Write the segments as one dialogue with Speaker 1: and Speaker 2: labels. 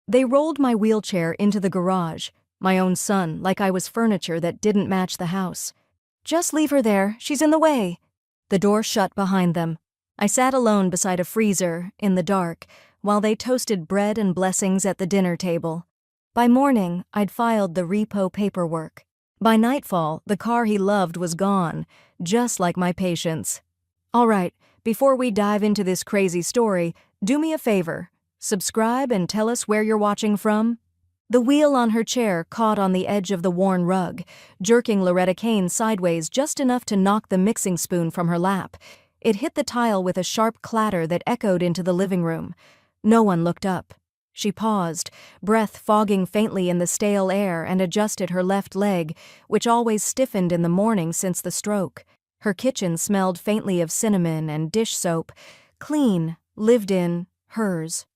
Speaker 1: They rolled my wheelchair into the garage, my own son, like I was furniture that didn't match the house. "Just leave her there, she's in the way." The door shut behind them. I sat alone beside a freezer, in the dark, while they toasted bread and blessings at the dinner table. By morning, I'd filed the repo paperwork. By nightfall, the car he loved was gone, just like my patience. All right, before we dive into this crazy story, do me a favor. Subscribe and tell us where you're watching from. The wheel on her chair caught on the edge of the worn rug, jerking Loretta Kane sideways just enough to knock the mixing spoon from her lap. It hit the tile with a sharp clatter that echoed into the living room. No one looked up. She paused, breath fogging faintly in the stale air, and adjusted her left leg, which always stiffened in the morning since the stroke. Her kitchen smelled faintly of cinnamon and dish soap. Clean, lived in, hers.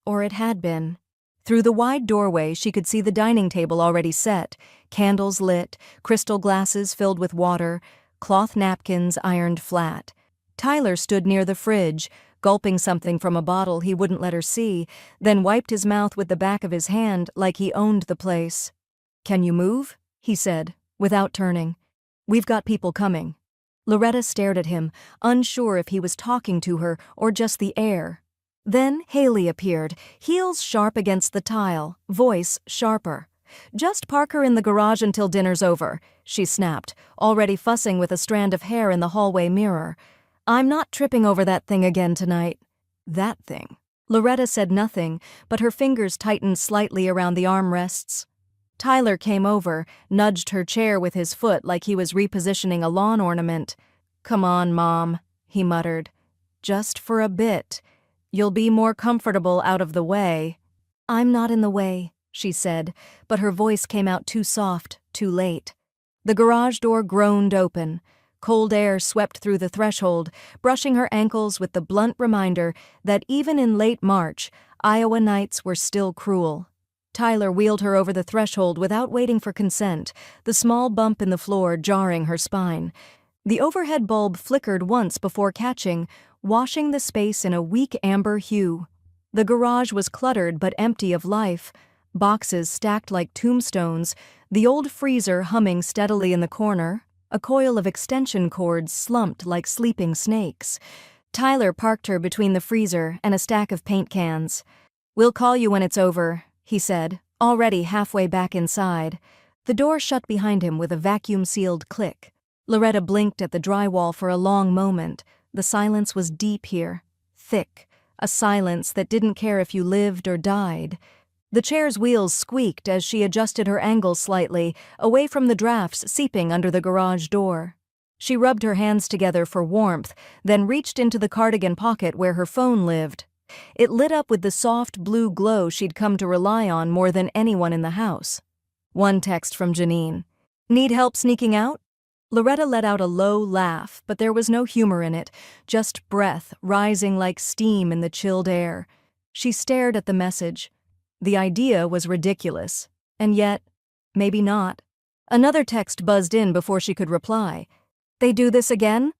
Speaker 1: Or it had been. Through the wide doorway, she could see the dining table already set, candles lit, crystal glasses filled with water, cloth napkins ironed flat. Tyler stood near the fridge, gulping something from a bottle he wouldn't let her see, then wiped his mouth with the back of his hand like he owned the place. "Can you move?" he said, without turning. "We've got people coming." Loretta stared at him, unsure if he was talking to her or just the air. Then Haley appeared, heels sharp against the tile, voice sharper. "Just park her in the garage until dinner's over," she snapped, already fussing with a strand of hair in the hallway mirror. "I'm not tripping over that thing again tonight." "That thing?" Loretta said nothing, but her fingers tightened slightly around the armrests. Tyler came over, nudged her chair with his foot like he was repositioning a lawn ornament. "Come on, Mom," he muttered. "Just for a bit. You'll be more comfortable out of the way." "I'm not in the way," she said, but her voice came out too soft, too late. The garage door groaned open. Cold air swept through the threshold, brushing her ankles with the blunt reminder that even in late March, Iowa nights were still cruel. Tyler wheeled her over the threshold without waiting for consent, the small bump in the floor jarring her spine. The overhead bulb flickered once before catching, washing the space in a weak amber hue. The garage was cluttered but empty of life, boxes stacked like tombstones, the old freezer humming steadily in the corner, a coil of extension cords slumped like sleeping snakes. Tyler parked her between the freezer and a stack of paint cans. "We'll call you when it's over," he said, already halfway back inside. The door shut behind him with a vacuum-sealed click. Loretta blinked at the drywall for a long moment. The silence was deep here, thick, a silence that didn't care if you lived or died. The chair's wheels squeaked as she adjusted her angle slightly, away from the drafts seeping under the garage door. She rubbed her hands together for warmth, then reached into the cardigan pocket where her phone lived. It lit up with the soft blue glow she'd come to rely on more than anyone in the house. One text from Janine. "Need help sneaking out?" Loretta let out a low laugh, but there was no humor in it, just breath rising like steam in the chilled air. She stared at the message. The idea was ridiculous, and yet, maybe not. Another text buzzed in before she could reply. "They do this again?"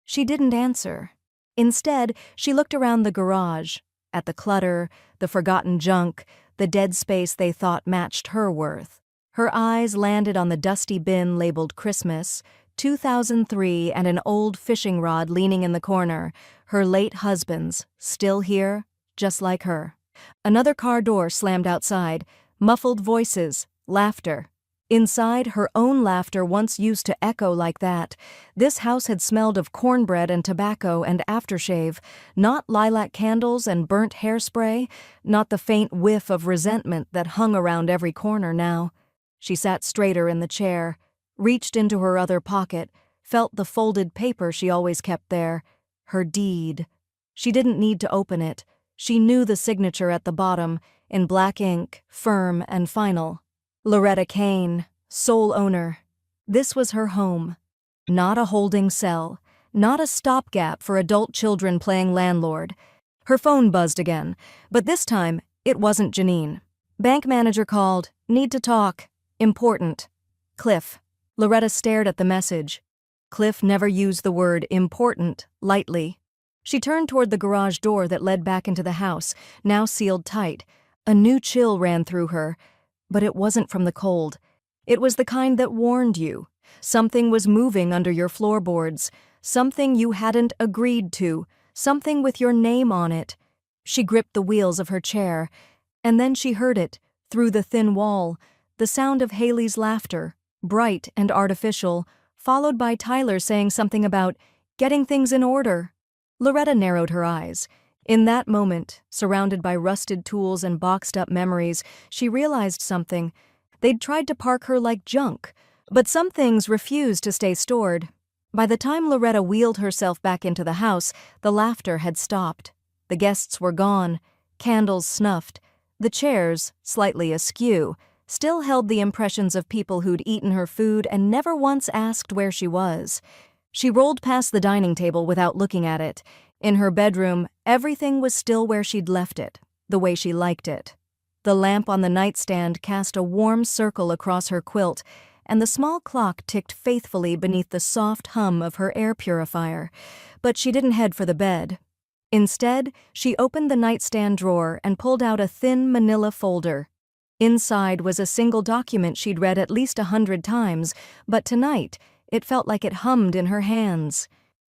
Speaker 1: She didn't answer. Instead, she looked around the garage, at the clutter, the forgotten junk, the dead space they thought matched her worth. Her eyes landed on the dusty bin labeled Christmas, 2003, and an old fishing rod leaning in the corner, her late husband's, still here, just like her. Another car door slammed outside, muffled voices, laughter. Inside, her own laughter once used to echo like that. This house had smelled of cornbread and tobacco and aftershave, not lilac candles and burnt hairspray, not the faint whiff of resentment that hung around every corner now. She sat straighter in the chair, reached into her other pocket, felt the folded paper she always kept there. Her deed. She didn't need to open it. She knew the signature at the bottom, in black ink, firm and final. Loretta Kane, sole owner. This was her home. Not a holding cell. Not a stopgap for adult children playing landlord. Her phone buzzed again, but this time it wasn't Janine. Bank manager called. "Need to talk. Important. Cliff." Loretta stared at the message. Cliff never used the word important lightly. She turned toward the garage door that led back into the house, now sealed tight. A new chill ran through her, but it wasn't from the cold. It was the kind that warned you. Something was moving under your floorboards, something you hadn't agreed to, something with your name on it. She gripped the wheels of her chair, and then she heard it, through the thin wall, the sound of Haley's laughter, bright and artificial, followed by Tyler saying something about getting things in order. Loretta narrowed her eyes. In that moment, surrounded by rusted tools and boxed-up memories, she realized something. They'd tried to park her like junk, but some things refused to stay stored. By the time Loretta wheeled herself back into the house, the laughter had stopped. The guests were gone, candles snuffed. The chairs, slightly askew, still held the impressions of people who'd eaten her food and never once asked where she was. She rolled past the dining table without looking at it. In her bedroom, everything was still where she'd left it, the way she liked it. The lamp on the nightstand cast a warm circle across her quilt, and the small clock ticked faithfully beneath the soft hum of her air purifier. But she didn't head for the bed. Instead, she opened the nightstand drawer and pulled out a thin manila folder. Inside was a single document she'd read at least 100 times, but tonight it felt like it hummed in her hands.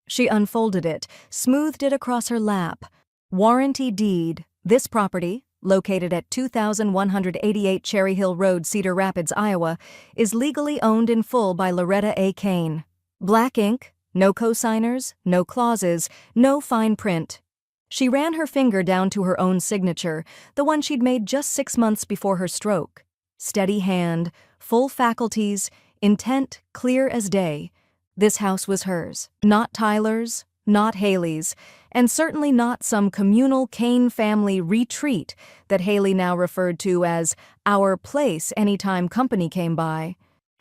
Speaker 1: She unfolded it, smoothed it across her lap. Warranty deed. This property, located at 2188 Cherry Hill Road, Cedar Rapids, Iowa, is legally owned in full by Loretta A. Kane. Black ink, no cosigners, no clauses, no fine print. She ran her finger down to her own signature, the one she'd made just 6 months before her stroke. Steady hand, full faculties, intent clear as day. This house was hers, not Tyler's, not Haley's, and certainly not some communal Kane family retreat that Haley now referred to as our place anytime company came by.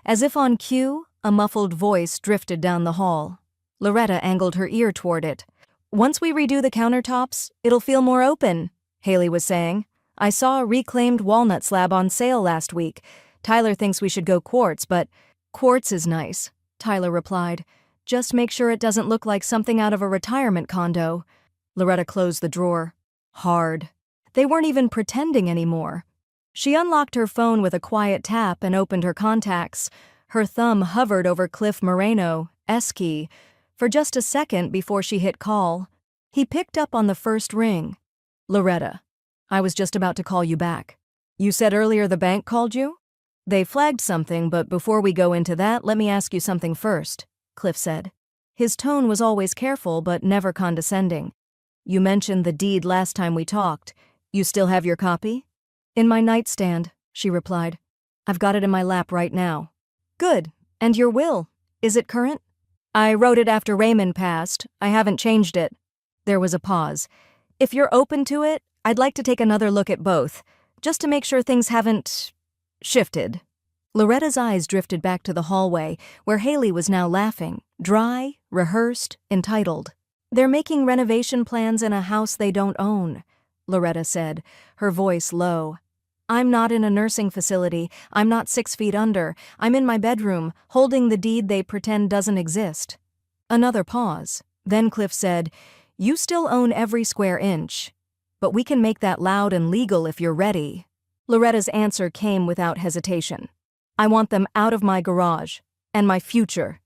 Speaker 1: As if on cue, a muffled voice drifted down the hall. Loretta angled her ear toward it. "Once we redo the countertops, it'll feel more open," Haley was saying. "I saw a reclaimed walnut slab on sale last week. Tyler thinks we should go quartz, but..." "Quartz is nice," Tyler replied. "Just make sure it doesn't look like something out of a retirement condo." Loretta closed the drawer. Hard. They weren't even pretending anymore. She unlocked her phone with a quiet tap and opened her contacts. Her thumb hovered over Cliff Moreno, S key, for just a second before she hit call. He picked up on the first ring. "Loretta, I was just about to call you back. You said earlier the bank called you? They flagged something, but before we go into that, let me ask you something first," Cliff said. His tone was always careful but never condescending. "You mentioned the deed last time we talked. You still have your copy?" "In my nightstand," she replied. "I've got it in my lap right now." "Good. And your will? Is it current?" "I wrote it after Raymond passed. I haven't changed it." There was a pause. "If you're open to it, I'd like to take another look at both, just to make sure things haven't shifted." Loretta's eyes drifted back to the hallway, where Haley was now laughing, dry, rehearsed, entitled. "They're making renovation plans in a house they don't own," Loretta said, her voice low. "I'm not in a nursing facility. I'm not 6 feet under. I'm in my bedroom, holding the deed they pretend doesn't exist." Another pause. Then Cliff said, "You still own every square inch. But we can make that loud and legal if you're ready." Loretta's answer came without hesitation. "I want them out of my garage. And my future."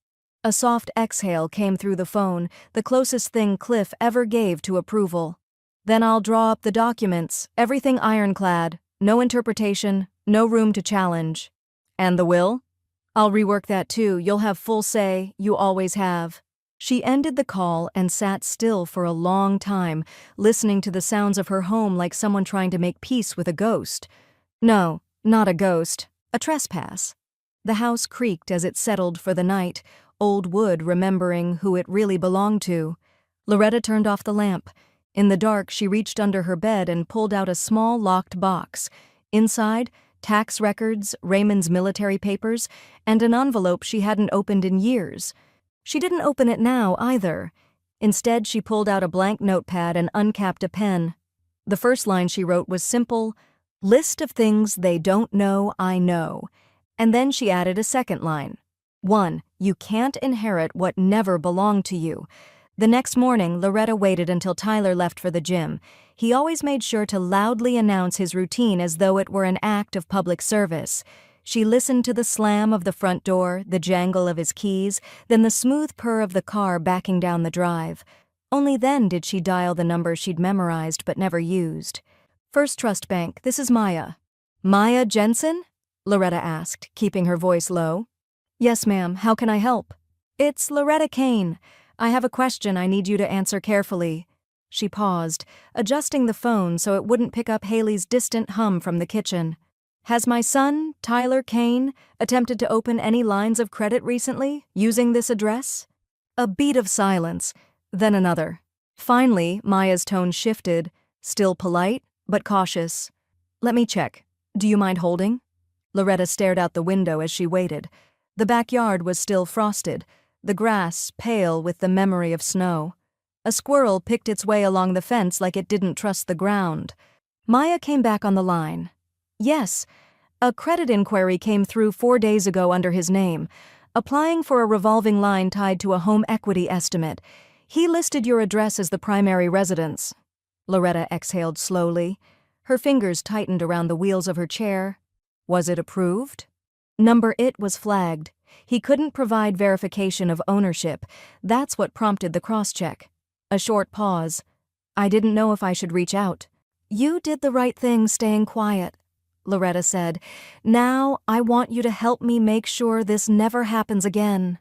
Speaker 1: A soft exhale came through the phone, the closest thing Cliff ever gave to approval. "Then I'll draw up the documents, everything ironclad. No interpretation, no room to challenge." "And the will?" "I'll rework that too. You'll have full say. You always have." She ended the call and sat still for a long time, listening to the sounds of her home like someone trying to make peace with a ghost. No, not a ghost. A trespass. The house creaked as it settled for the night, old wood remembering who it really belonged to. Loretta turned off the lamp. In the dark, she reached under her bed and pulled out a small locked box. Inside, tax records, Raymond's military papers, and an envelope she hadn't opened in years. She didn't open it now, either. Instead, she pulled out a blank notepad and uncapped a pen. The first line she wrote was simple, "List of things they don't know I know." And then she added a second line. 1. You can't inherit what never belonged to you. The next morning, Loretta waited until Tyler left for the gym. He always made sure to loudly announce his routine as though it were an act of public service. She listened to the slam of the front door, the jangle of his keys, then the smooth purr of the car backing down the drive. Only then did she dial the number she'd memorized but never used. "First Trust Bank, this is Maya." "Maya Jensen?" Loretta asked, keeping her voice low. "Yes, ma'am. How can I help?" "It's Loretta Kane. I have a question I need you to answer carefully." She paused, adjusting the phone so it wouldn't pick up Haley's distant hum from the kitchen. "Has my son, Tyler Kane, attempted to open any lines of credit recently, using this address?" A beat of silence, then another. Finally, Maya's tone shifted, still polite, but cautious. "Let me check. Do you mind holding?" Loretta stared out the window as she waited. The backyard was still frosted, the grass pale with the memory of snow. A squirrel picked its way along the fence like it didn't trust the ground. Maya came back on the line. "Yes, a credit inquiry came through 4 days ago under his name, applying for a revolving line tied to a home equity estimate. He listed your address as the primary residence." Loretta exhaled slowly. Her fingers tightened around the wheels of her chair. Was it approved? Number it was flagged. He couldn't provide verification of ownership. That's what prompted the cross-check. A short pause. "I didn't know if I should reach out." "You did the right thing staying quiet," Loretta said. "Now I want you to help me make sure this never happens again."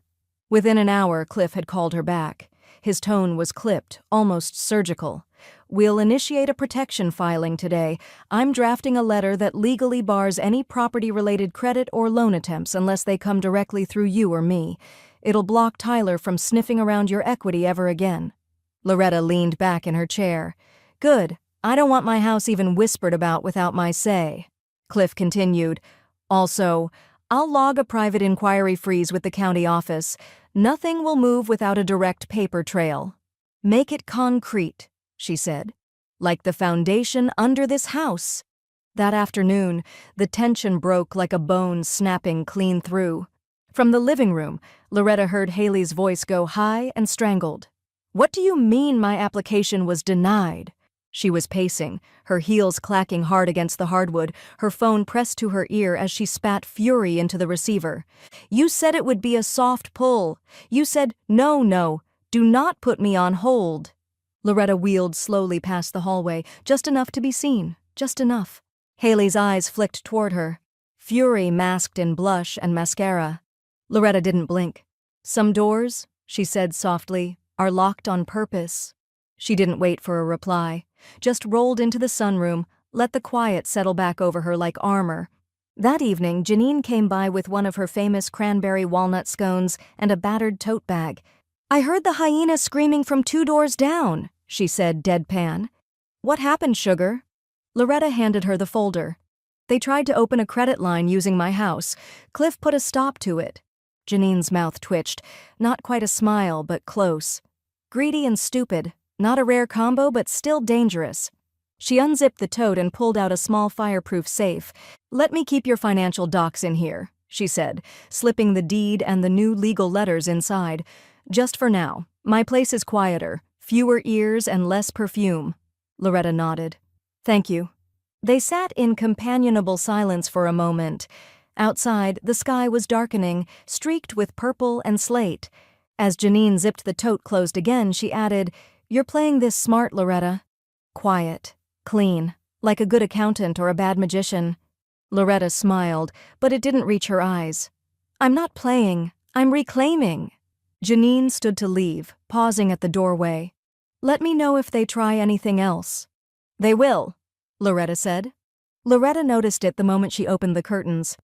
Speaker 1: Within an hour, Cliff had called her back. His tone was clipped, almost surgical. "We'll initiate a protection filing today. I'm drafting a letter that legally bars any property-related credit or loan attempts unless they come directly through you or me. It'll block Tyler from sniffing around your equity ever again." Loretta leaned back in her chair. "Good. I don't want my house even whispered about without my say." Cliff continued. "Also, I'll log a private inquiry freeze with the county office. Nothing will move without a direct paper trail." "Make it concrete," she said. "Like the foundation under this house." That afternoon, the tension broke like a bone snapping clean through. From the living room, Loretta heard Haley's voice go high and strangled. "What do you mean my application was denied?" She was pacing, her heels clacking hard against the hardwood, her phone pressed to her ear as she spat fury into the receiver. "You said it would be a soft pull. You said, no, do not put me on hold." Loretta wheeled slowly past the hallway, just enough to be seen, just enough. Haley's eyes flicked toward her, fury masked in blush and mascara. Loretta didn't blink. "Some doors," she said softly, "are locked on purpose." She didn't wait for a reply, just rolled into the sunroom, let the quiet settle back over her like armor. That evening, Janine came by with one of her famous cranberry walnut scones and a battered tote bag. "I heard the hyena screaming from 2 doors down," she said deadpan. "What happened, sugar?" Loretta handed her the folder. "They tried to open a credit line using my house. Cliff put a stop to it." Janine's mouth twitched, not quite a smile, but close. "Greedy and stupid. Not a rare combo, but still dangerous." She unzipped the tote and pulled out a small fireproof safe. "Let me keep your financial docs in here," she said, slipping the deed and the new legal letters inside. "Just for now. My place is quieter, fewer ears and less perfume." Loretta nodded. "Thank you." They sat in companionable silence for a moment. Outside, the sky was darkening, streaked with purple and slate. As Janine zipped the tote closed again, she added, "You're playing this smart, Loretta." Quiet, clean, like a good accountant or a bad magician. Loretta smiled, but it didn't reach her eyes. "I'm not playing, I'm reclaiming." Janine stood to leave, pausing at the doorway. "Let me know if they try anything else." "They will," Loretta said. Loretta noticed it the moment she opened the curtains.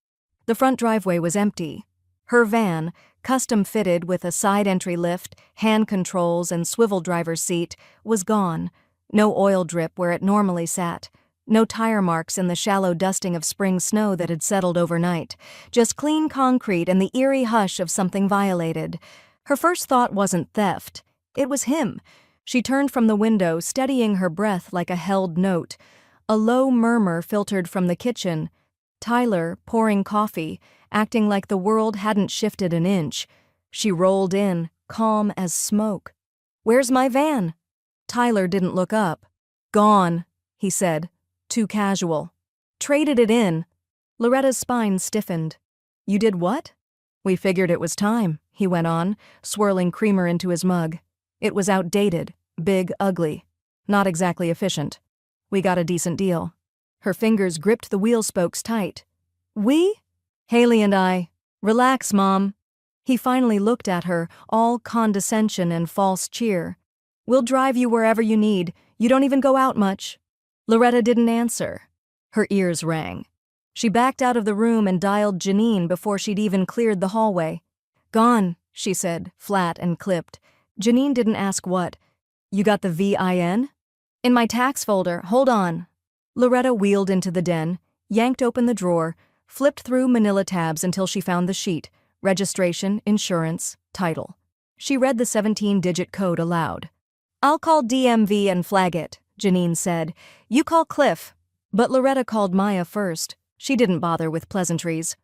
Speaker 1: The front driveway was empty. Her van, custom-fitted with a side entry lift, hand controls, and swivel driver's seat, was gone. No oil drip where it normally sat. No tire marks in the shallow dusting of spring snow that had settled overnight. Just clean concrete and the eerie hush of something violated. Her first thought wasn't theft. It was him. She turned from the window, steadying her breath like a held note. A low murmur filtered from the kitchen. Tyler, pouring coffee, acting like the world hadn't shifted an inch. She rolled in, calm as smoke. "Where's my van?" Tyler didn't look up. Gone, he said, too casual. Traded it in. Loretta's spine stiffened. You did what? We figured it was time, he went on, swirling creamer into his mug. It was outdated, big, ugly. Not exactly efficient. We got a decent deal. Her fingers gripped the wheel spokes tight. We? Haley and I. Relax, Mom. He finally looked at her, all condescension and false cheer. We'll drive you wherever you need. You don't even go out much. Loretta didn't answer. Her ears rang. She backed out of the room and dialed Janine before she'd even cleared the hallway. Gone, she said, flat and clipped. Janine didn't ask what. You got the VIN? In my tax folder, hold on. Loretta wheeled into the den, yanked open the drawer, flipped through manila tabs until she found the sheet. Registration, insurance, title. She read the 17-digit code aloud. I'll call DMV and flag it, Janine said. You call Cliff. But Loretta called Maya first. She didn't bother with pleasantries.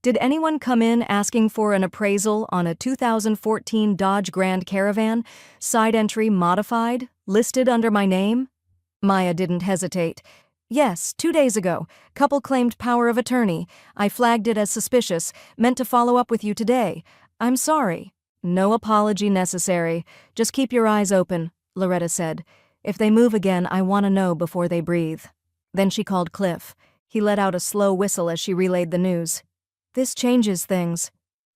Speaker 1: Did anyone come in asking for an appraisal on a 2014 Dodge Grand Caravan, side entry modified, listed under my name? Maya didn't hesitate. Yes, 2 days ago. Couple claimed power of attorney. I flagged it as suspicious, meant to follow up with you today. I'm sorry. No apology necessary. Just keep your eyes open, Loretta said. If they move again, I want to know before they breathe. Then she called Cliff. He let out a slow whistle as she relayed the news. This changes things.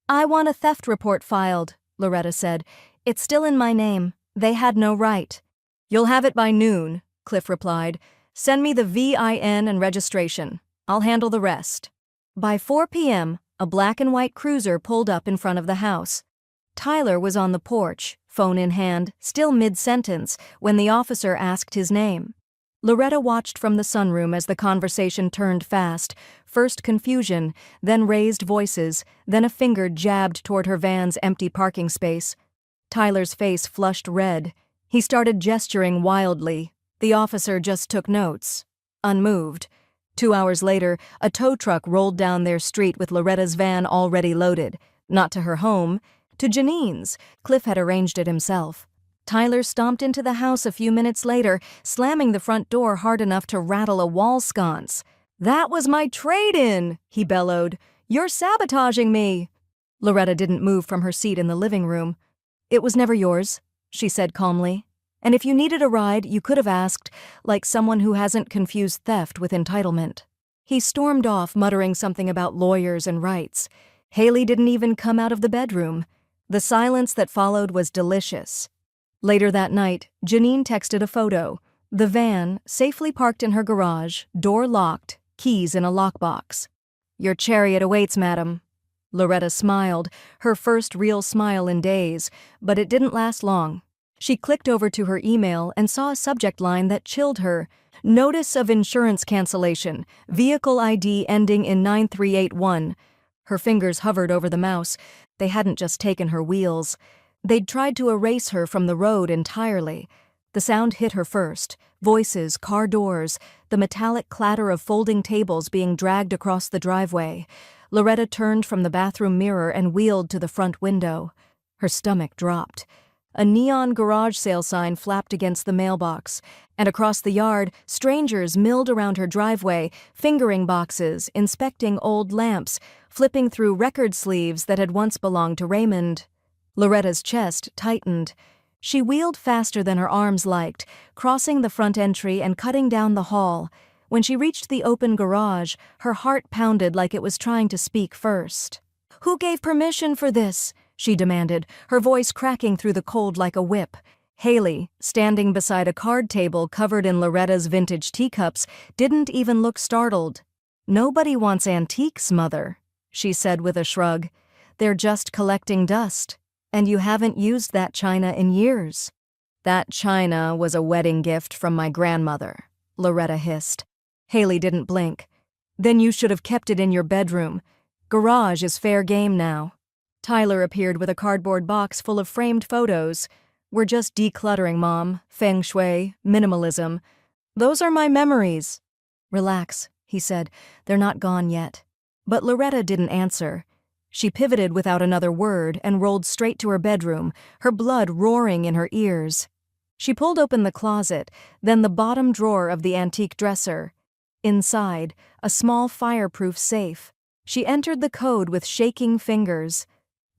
Speaker 1: I want a theft report filed, Loretta said. It's still in my name. They had no right. You'll have it by noon, Cliff replied. Send me the VIN and registration. I'll handle the rest. By 4 p.m., a black and white cruiser pulled up in front of the house. Tyler was on the porch, phone in hand, still mid-sentence, when the officer asked his name. Loretta watched from the sunroom as the conversation turned fast, first confusion, then raised voices, then a finger jabbed toward her van's empty parking space. Tyler's face flushed red. He started gesturing wildly. The officer just took notes, unmoved. 2 hours later, a tow truck rolled down their street with Loretta's van already loaded. Not to her home, to Janine's. Cliff had arranged it himself. Tyler stomped into the house a few minutes later, slamming the front door hard enough to rattle a wall sconce. That was my trade-in, he bellowed. You're sabotaging me. Loretta didn't move from her seat in the living room. It was never yours, she said calmly. And if you needed a ride, you could have asked, like someone who hasn't confused theft with entitlement. He stormed off, muttering something about lawyers and rights. Haley didn't even come out of the bedroom. The silence that followed was delicious. Later that night, Janine texted a photo. The van, safely parked in her garage, door locked, keys in a lockbox. Your chariot awaits, madam. Loretta smiled, her first real smile in days, but it didn't last long. She clicked over to her email and saw a subject line that chilled her. Notice of insurance cancellation. Vehicle ID ending in 9381. Her fingers hovered over the mouse. They hadn't just taken her wheels. They'd tried to erase her from the road entirely. The sound hit her first. Voices, car doors, the metallic clatter of folding tables being dragged across the driveway. Loretta turned from the bathroom mirror and wheeled to the front window. Her stomach dropped. A neon garage sale sign flapped against the mailbox, and across the yard, strangers milled around her driveway, fingering boxes, inspecting old lamps, flipping through record sleeves that had once belonged to Raymond. Loretta's chest tightened. She wheeled faster than her arms liked, crossing the front entry and cutting down the hall. When she reached the open garage, her heart pounded like it was trying to speak first. Who gave permission for this? She demanded, her voice cracking through the cold like a whip. Haley, standing beside a card table covered in Loretta's vintage teacups, didn't even look startled. Nobody wants antiques, Mother, she said with a shrug. They're just collecting dust, and you haven't used that china in years. That china was a wedding gift from my grandmother, Loretta hissed. Haley didn't blink. Then you should have kept it in your bedroom. Garage is fair game now. Tyler appeared with a cardboard box full of framed photos. We're just decluttering, Mom. Feng shui, minimalism. Those are my memories. Relax, he said. They're not gone yet. But Loretta didn't answer. She pivoted without another word and rolled straight to her bedroom, her blood roaring in her ears. She pulled open the closet, then the bottom drawer of the antique dresser. Inside, a small fireproof safe. She entered the code with shaking fingers.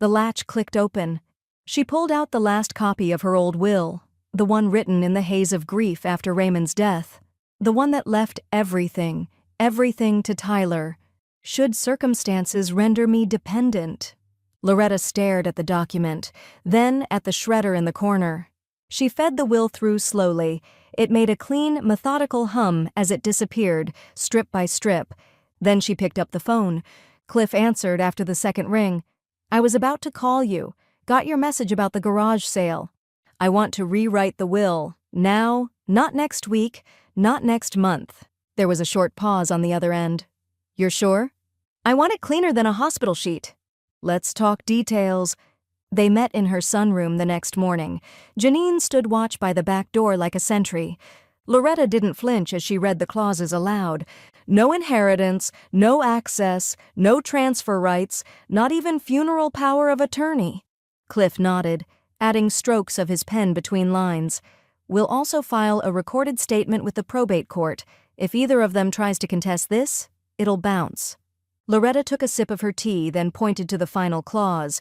Speaker 1: The latch clicked open. She pulled out the last copy of her old will, the one written in the haze of grief after Raymond's death. The one that left everything to Tyler. Should circumstances render me dependent? Loretta stared at the document, then at the shredder in the corner. She fed the will through slowly. It made a clean, methodical hum as it disappeared, strip by strip. Then she picked up the phone. Cliff answered after the second ring. "I was about to call you. Got your message about the garage sale. I want to rewrite the will. Now, not next week, not next month." There was a short pause on the other end. "You're sure?" "I want it cleaner than a hospital sheet." "Let's talk details." They met in her sunroom the next morning. Janine stood watch by the back door like a sentry. Loretta didn't flinch as she read the clauses aloud. No inheritance, no access, no transfer rights, not even funeral power of attorney. Cliff nodded, adding strokes of his pen between lines. "We'll also file a recorded statement with the probate court. If either of them tries to contest this, it'll bounce." Loretta took a sip of her tea, then pointed to the final clause.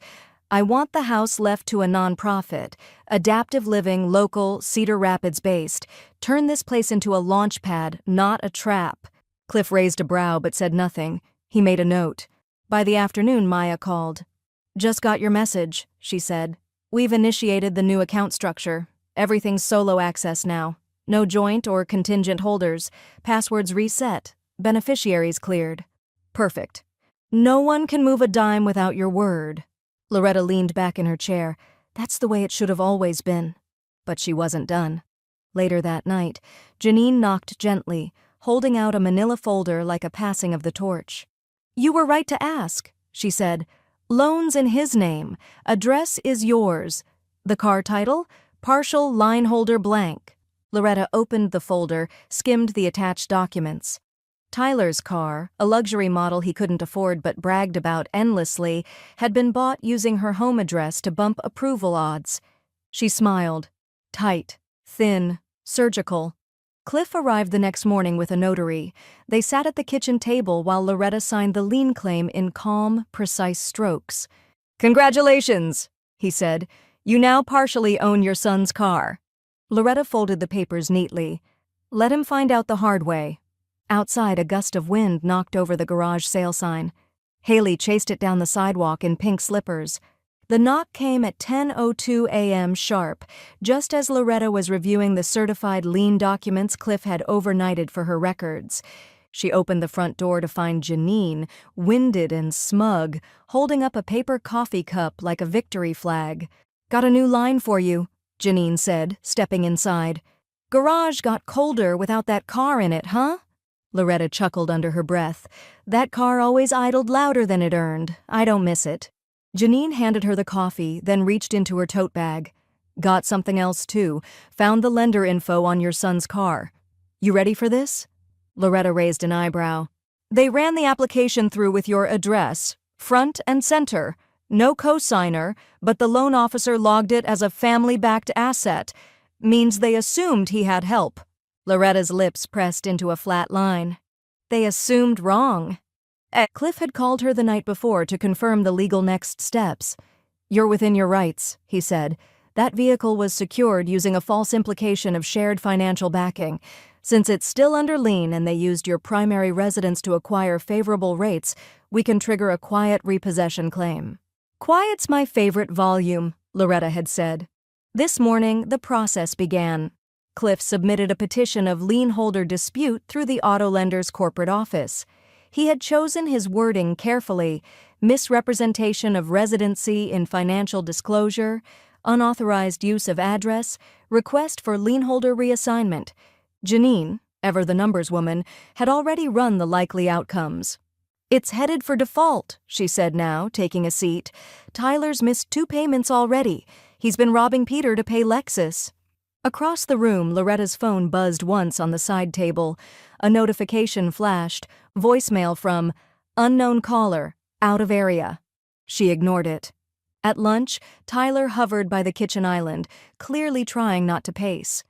Speaker 1: "I want the house left to a nonprofit, adaptive living, local, Cedar Rapids based. Turn this place into a launch pad, not a trap." Cliff raised a brow but said nothing. He made a note. By the afternoon, Maya called. "Just got your message," she said. "We've initiated the new account structure. Everything's solo access now. No joint or contingent holders. Passwords reset. Beneficiaries cleared." "Perfect. No one can move a dime without your word." Loretta leaned back in her chair. That's the way it should have always been. But she wasn't done. Later that night, Janine knocked gently, holding out a manila folder like a passing of the torch. "You were right to ask," she said. "Loans in his name. Address is yours. The car title? Partial line holder blank." Loretta opened the folder, skimmed the attached documents. Tyler's car, a luxury model he couldn't afford but bragged about endlessly, had been bought using her home address to bump approval odds. She smiled. Tight, thin, surgical. Cliff arrived the next morning with a notary. They sat at the kitchen table while Loretta signed the lien claim in calm, precise strokes. "Congratulations," he said. "You now partially own your son's car." Loretta folded the papers neatly. "Let him find out the hard way." Outside, a gust of wind knocked over the garage sale sign. Haley chased it down the sidewalk in pink slippers. The knock came at 10:02 a.m. sharp, just as Loretta was reviewing the certified lien documents Cliff had overnighted for her records. She opened the front door to find Janine, winded and smug, holding up a paper coffee cup like a victory flag. "Got a new line for you," Janine said, stepping inside. "Garage got colder without that car in it, huh?" Loretta chuckled under her breath. "That car always idled louder than it earned. I don't miss it." Janine handed her the coffee, then reached into her tote bag. "Got something else, too. Found the lender info on your son's car. You ready for this?" Loretta raised an eyebrow. "They ran the application through with your address, front and center. No cosigner, but the loan officer logged it as a family-backed asset. Means they assumed he had help." Loretta's lips pressed into a flat line. "They assumed wrong." Cliff had called her the night before to confirm the legal next steps. "You're within your rights," he said. "That vehicle was secured using a false implication of shared financial backing. Since it's still under lien and they used your primary residence to acquire favorable rates, we can trigger a quiet repossession claim." "Quiet's my favorite volume," Loretta had said. This morning, the process began. Cliff submitted a petition of lien holder dispute through the auto lender's corporate office. He had chosen his wording carefully: misrepresentation of residency in financial disclosure, unauthorized use of address, request for lien holder reassignment. Janine, ever the numbers woman, had already run the likely outcomes. "It's headed for default," she said now, taking a seat. "Tyler's missed 2 payments already. He's been robbing Peter to pay Lexus." Across the room, Loretta's phone buzzed once on the side table. A notification flashed, voicemail from unknown caller, out of area. She ignored it. At lunch, Tyler hovered by the kitchen island, clearly trying not to pace.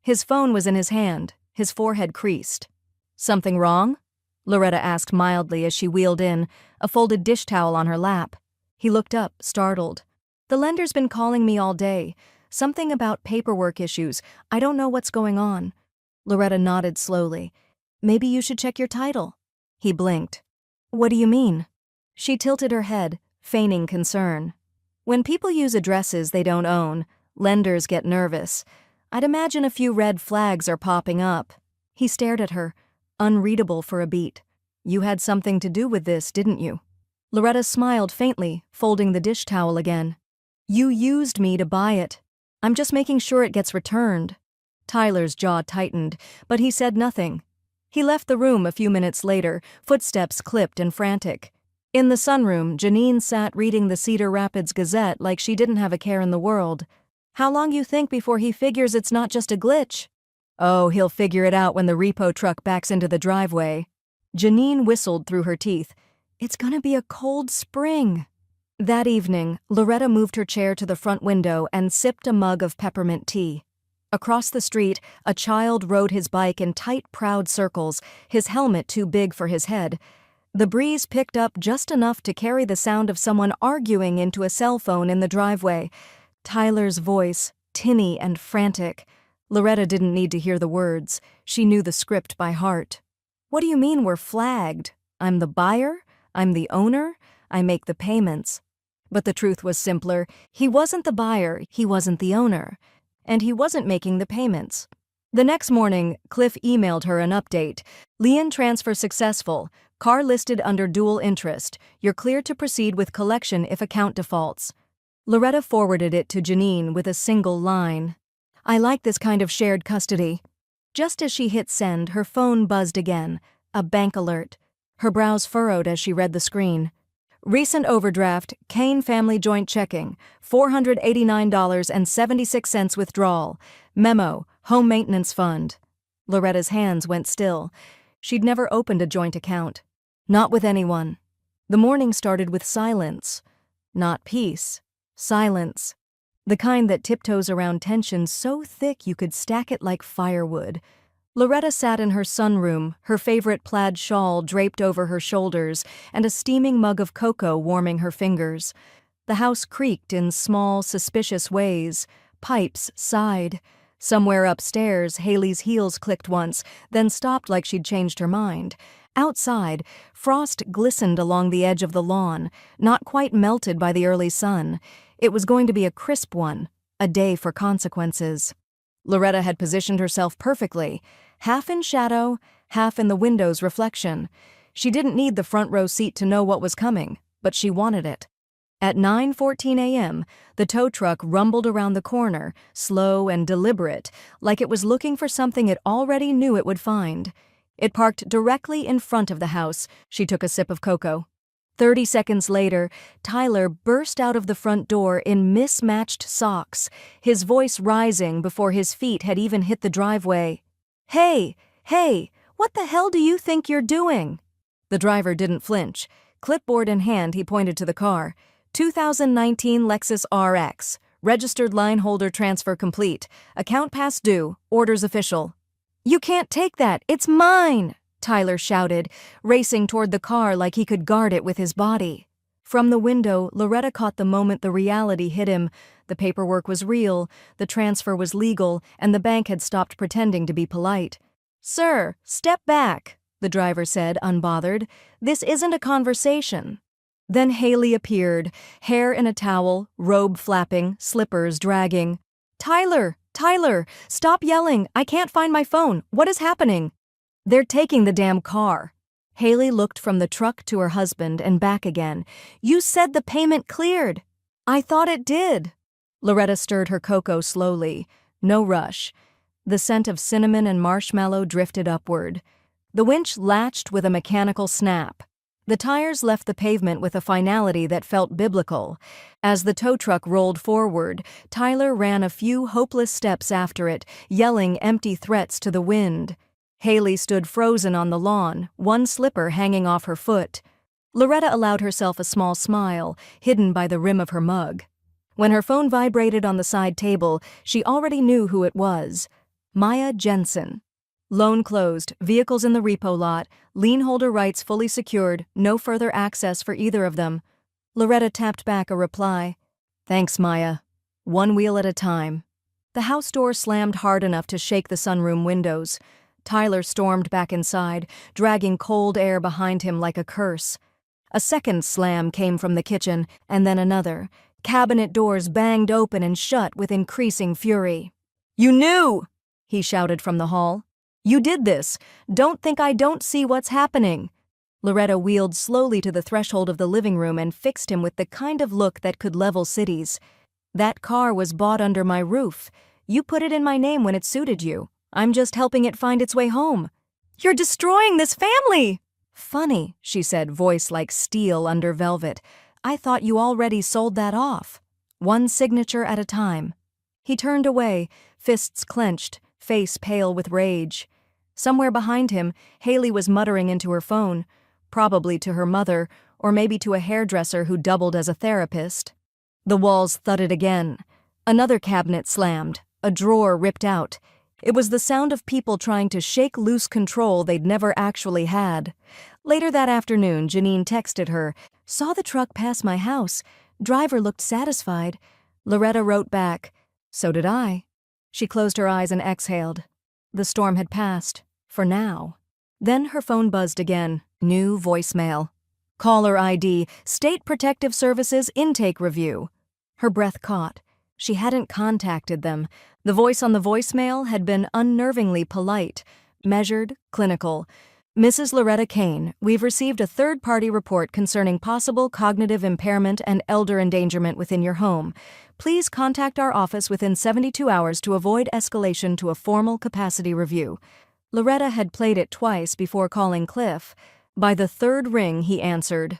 Speaker 1: His phone was in his hand, his forehead creased. "Something wrong?" Loretta asked mildly as she wheeled in, a folded dish towel on her lap. He looked up, startled. "The lender's been calling me all day. Something about paperwork issues. I don't know what's going on." Loretta nodded slowly. "Maybe you should check your title." He blinked. "What do you mean?" She tilted her head, feigning concern. "When people use addresses they don't own, lenders get nervous. I'd imagine a few red flags are popping up." He stared at her, unreadable for a beat. "You had something to do with this, didn't you?" Loretta smiled faintly, folding the dish towel again. "You used me to buy it. I'm just making sure it gets returned." Tyler's jaw tightened, but he said nothing. He left the room a few minutes later, footsteps clipped and frantic. In the sunroom, Janine sat reading the Cedar Rapids Gazette like she didn't have a care in the world. "How long you think before he figures it's not just a glitch?" "Oh, he'll figure it out when the repo truck backs into the driveway." Janine whistled through her teeth. "It's gonna be a cold spring." That evening, Loretta moved her chair to the front window and sipped a mug of peppermint tea. Across the street, a child rode his bike in tight, proud circles, his helmet too big for his head. The breeze picked up just enough to carry the sound of someone arguing into a cell phone in the driveway. Tyler's voice, tinny and frantic. Loretta didn't need to hear the words. She knew the script by heart. "What do you mean we're flagged? I'm the buyer? I'm the owner? I make the payments." But the truth was simpler. He wasn't the buyer, he wasn't the owner. And he wasn't making the payments. The next morning, Cliff emailed her an update. "Lien transfer successful. Car listed under dual interest. You're clear to proceed with collection if account defaults." Loretta forwarded it to Janine with a single line. "I like this kind of shared custody." Just as she hit send, her phone buzzed again. A bank alert. Her brows furrowed as she read the screen. "Recent overdraft, Kane Family Joint Checking, $489.76 withdrawal. Memo, Home Maintenance Fund." Loretta's hands went still. She'd never opened a joint account. Not with anyone. The morning started with silence. Not peace. Silence. The kind that tiptoes around tension so thick you could stack it like firewood. Loretta sat in her sunroom, her favorite plaid shawl draped over her shoulders, and a steaming mug of cocoa warming her fingers. The house creaked in small, suspicious ways. Pipes sighed. Somewhere upstairs, Haley's heels clicked once, then stopped like she'd changed her mind. Outside, frost glistened along the edge of the lawn, not quite melted by the early sun. It was going to be a crisp one, a day for consequences. Loretta had positioned herself perfectly, half in shadow, half in the window's reflection. She didn't need the front row seat to know what was coming, but she wanted it. At 9:14 a.m., the tow truck rumbled around the corner, slow and deliberate, like it was looking for something it already knew it would find. It parked directly in front of the house. She took a sip of cocoa. 30 seconds later, Tyler burst out of the front door in mismatched socks, his voice rising before his feet had even hit the driveway. Hey, what the hell do you think you're doing?" The driver didn't flinch. Clipboard in hand, he pointed to the car. 2019 Lexus RX. Registered line holder transfer complete. Account past due. Orders official. "You can't take that. It's mine!" Tyler shouted, racing toward the car like he could guard it with his body. From the window, Loretta caught the moment the reality hit him. The paperwork was real, the transfer was legal, and the bank had stopped pretending to be polite. "Sir, step back," the driver said, unbothered. "This isn't a conversation." Then Haley appeared, hair in a towel, robe flapping, slippers dragging. Tyler, stop yelling. I can't find my phone. What is happening?" "They're taking the damn car." Haley looked from the truck to her husband and back again. "You said the payment cleared." "I thought it did." Loretta stirred her cocoa slowly. No rush. The scent of cinnamon and marshmallow drifted upward. The winch latched with a mechanical snap. The tires left the pavement with a finality that felt biblical. As the tow truck rolled forward, Tyler ran a few hopeless steps after it, yelling empty threats to the wind. Haley stood frozen on the lawn, one slipper hanging off her foot. Loretta allowed herself a small smile, hidden by the rim of her mug. When her phone vibrated on the side table, she already knew who it was. Maya Jensen. Loan closed, vehicles in the repo lot, lien holder rights fully secured, no further access for either of them. Loretta tapped back a reply. Thanks, Maya. One wheel at a time. The house door slammed hard enough to shake the sunroom windows. Tyler stormed back inside, dragging cold air behind him like a curse. A second slam came from the kitchen, and then another. Cabinet doors banged open and shut with increasing fury. "You knew!" he shouted from the hall. "You did this! Don't think I don't see what's happening!" Loretta wheeled slowly to the threshold of the living room and fixed him with the kind of look that could level cities. "That car was bought under my roof. You put it in my name when it suited you. I'm just helping it find its way home." "You're destroying this family!" "Funny," she said, voice like steel under velvet. "I thought you already sold that off. One signature at a time." He turned away, fists clenched, face pale with rage. Somewhere behind him, Haley was muttering into her phone, probably to her mother, or maybe to a hairdresser who doubled as a therapist. The walls thudded again. Another cabinet slammed, a drawer ripped out. It was the sound of people trying to shake loose control they'd never actually had. Later that afternoon, Janine texted her, "Saw the truck pass my house. Driver looked satisfied." Loretta wrote back, "So did I." She closed her eyes and exhaled. The storm had passed, for now. Then her phone buzzed again, new voicemail. "Caller ID, State Protective Services Intake Review." Her breath caught. She hadn't contacted them. The voice on the voicemail had been unnervingly polite, measured, clinical. "Mrs. Loretta Kane, we've received a third-party report concerning possible cognitive impairment and elder endangerment within your home. Please contact our office within 72 hours to avoid escalation to a formal capacity review." Loretta had played it twice before calling Cliff. By the third ring, he answered.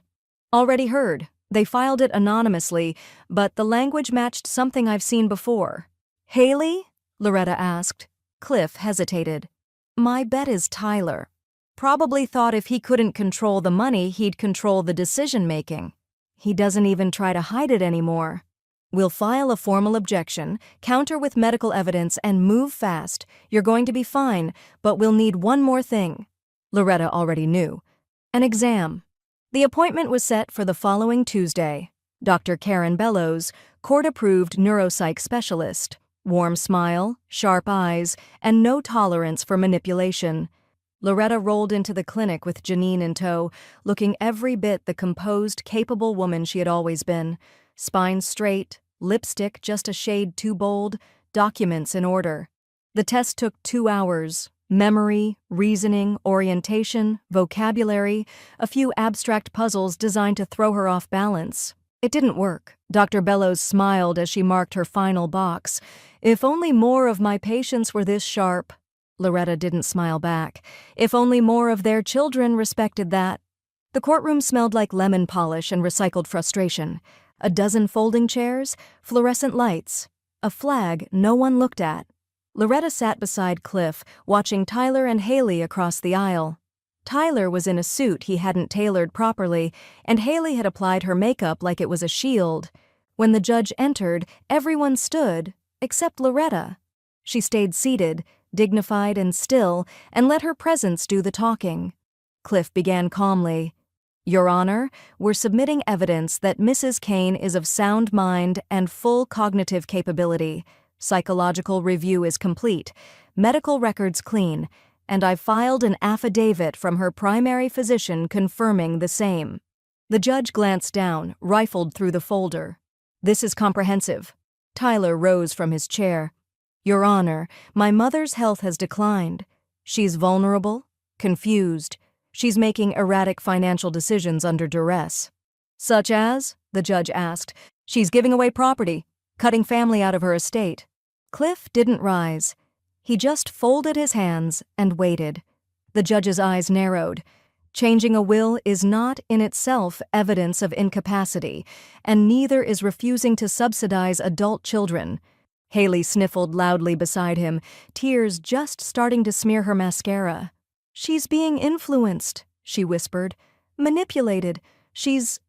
Speaker 1: "Already heard. They filed it anonymously, but the language matched something I've seen before." "Haley?" Loretta asked. Cliff hesitated. "My bet is Tyler. Probably thought if he couldn't control the money, he'd control the decision-making. He doesn't even try to hide it anymore. We'll file a formal objection, counter with medical evidence, and move fast. You're going to be fine, but we'll need one more thing." Loretta already knew. An exam. The appointment was set for the following Tuesday. Dr. Karen Bellows, court-approved neuropsych specialist. Warm smile, sharp eyes, and no tolerance for manipulation. Loretta rolled into the clinic with Janine in tow, looking every bit the composed, capable woman she had always been. Spine straight, lipstick just a shade too bold, documents in order. The test took 2 hours. Memory, reasoning, orientation, vocabulary, a few abstract puzzles designed to throw her off balance. It didn't work. Dr. Bellows smiled as she marked her final box. "If only more of my patients were this sharp." Loretta didn't smile back. "If only more of their children respected that." The courtroom smelled like lemon polish and recycled frustration. A dozen folding chairs, fluorescent lights, a flag no one looked at. Loretta sat beside Cliff, watching Tyler and Haley across the aisle. Tyler was in a suit he hadn't tailored properly, and Haley had applied her makeup like it was a shield. When the judge entered, everyone stood, except Loretta. She stayed seated, dignified and still, and let her presence do the talking. Cliff began calmly. "Your Honor, we're submitting evidence that Mrs. Kane is of sound mind and full cognitive capability. Psychological review is complete, medical records clean, and I've filed an affidavit from her primary physician confirming the same." The judge glanced down, rifled through the folder. "This is comprehensive." Tyler rose from his chair. "Your Honor, my mother's health has declined. She's vulnerable, confused. She's making erratic financial decisions under duress." "Such as?" the judge asked. "She's giving away property, cutting family out of her estate." Cliff didn't rise. He just folded his hands and waited. The judge's eyes narrowed. Changing a will is not in itself evidence of incapacity, and neither is refusing to subsidize adult children. Haley sniffled loudly beside him, tears just starting to smear her mascara. "She's being influenced," she whispered. "Manipulated. She's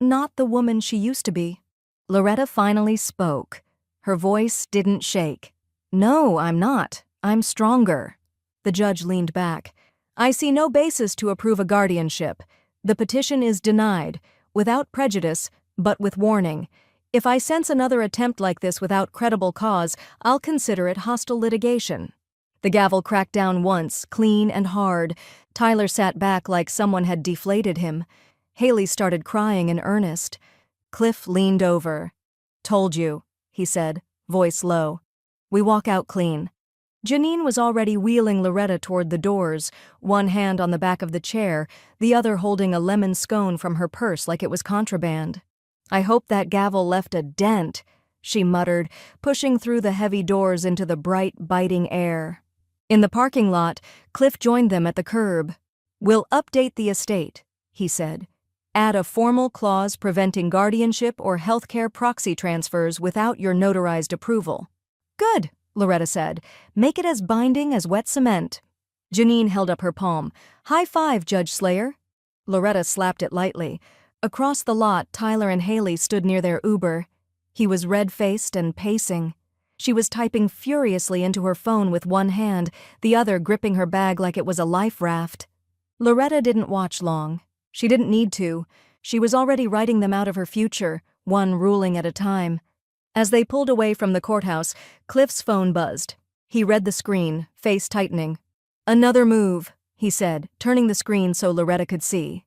Speaker 1: not the woman she used to be. Loretta finally spoke. Her voice didn't shake. No, I'm not. I'm stronger. The judge leaned back. I see no basis to approve a guardianship. The petition is denied, without prejudice, but with warning. If I sense another attempt like this without credible cause, I'll consider it hostile litigation. The gavel cracked down once, clean and hard. Tyler sat back like someone had deflated him. Haley started crying in earnest. Cliff leaned over. Told you, he said, voice low. We walk out clean. Janine was already wheeling Loretta toward the doors, one hand on the back of the chair, the other holding a lemon scone from her purse like it was contraband. I hope that gavel left a dent, she muttered, pushing through the heavy doors into the bright, biting air. In the parking lot, Cliff joined them at the curb. We'll update the estate, he said. Add a formal clause preventing guardianship or healthcare proxy transfers without your notarized approval. Good, Loretta said. Make it as binding as wet cement. Janine held up her palm. High five, Judge Slayer. Loretta slapped it lightly. Across the lot, Tyler and Haley stood near their Uber. He was red-faced and pacing. She was typing furiously into her phone with one hand, the other gripping her bag like it was a life raft. Loretta didn't watch long. She didn't need to. She was already writing them out of her future, one ruling at a time. As they pulled away from the courthouse, Cliff's phone buzzed. He read the screen, face tightening. Another move, he said, turning the screen so Loretta could see.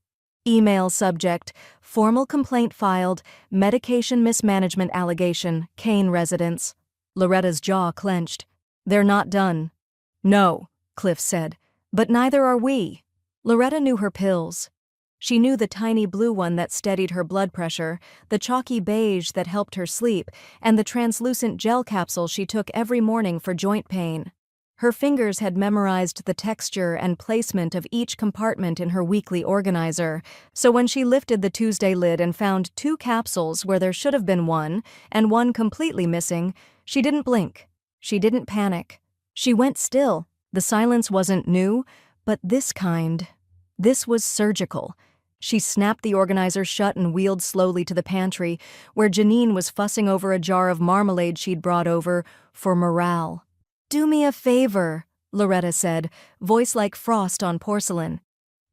Speaker 1: Email subject, formal complaint filed, medication mismanagement allegation, Kane residence. Loretta's jaw clenched. They're not done. No, Cliff said, but neither are we. Loretta knew her pills. She knew the tiny blue one that steadied her blood pressure, the chalky beige that helped her sleep, and the translucent gel capsule she took every morning for joint pain. Her fingers had memorized the texture and placement of each compartment in her weekly organizer, so when she lifted the Tuesday lid and found 2 capsules where there should have been one, and one completely missing, she didn't blink. She didn't panic. She went still. The silence wasn't new, but this kind. This was surgical. She snapped the organizer shut and wheeled slowly to the pantry, where Janine was fussing over a jar of marmalade she'd brought over for morale. Do me a favor, Loretta said, voice like frost on porcelain.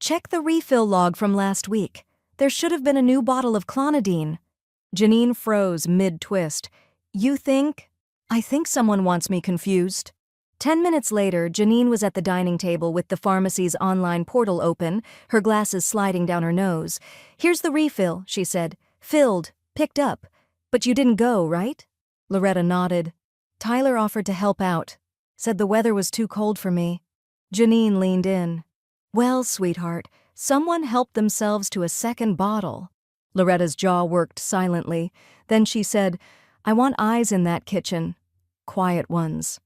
Speaker 1: Check the refill log from last week. There should have been a new bottle of clonidine. Janine froze mid-twist. You think? I think someone wants me confused. 10 minutes later, Janine was at the dining table with the pharmacy's online portal open, her glasses sliding down her nose. Here's the refill, she said. Filled, picked up. But you didn't go, right? Loretta nodded. Tyler offered to help out. Said the weather was too cold for me. Janine leaned in. Well, sweetheart, someone helped themselves to a second bottle. Loretta's jaw worked silently. Then she said, I want eyes in that kitchen. Quiet ones.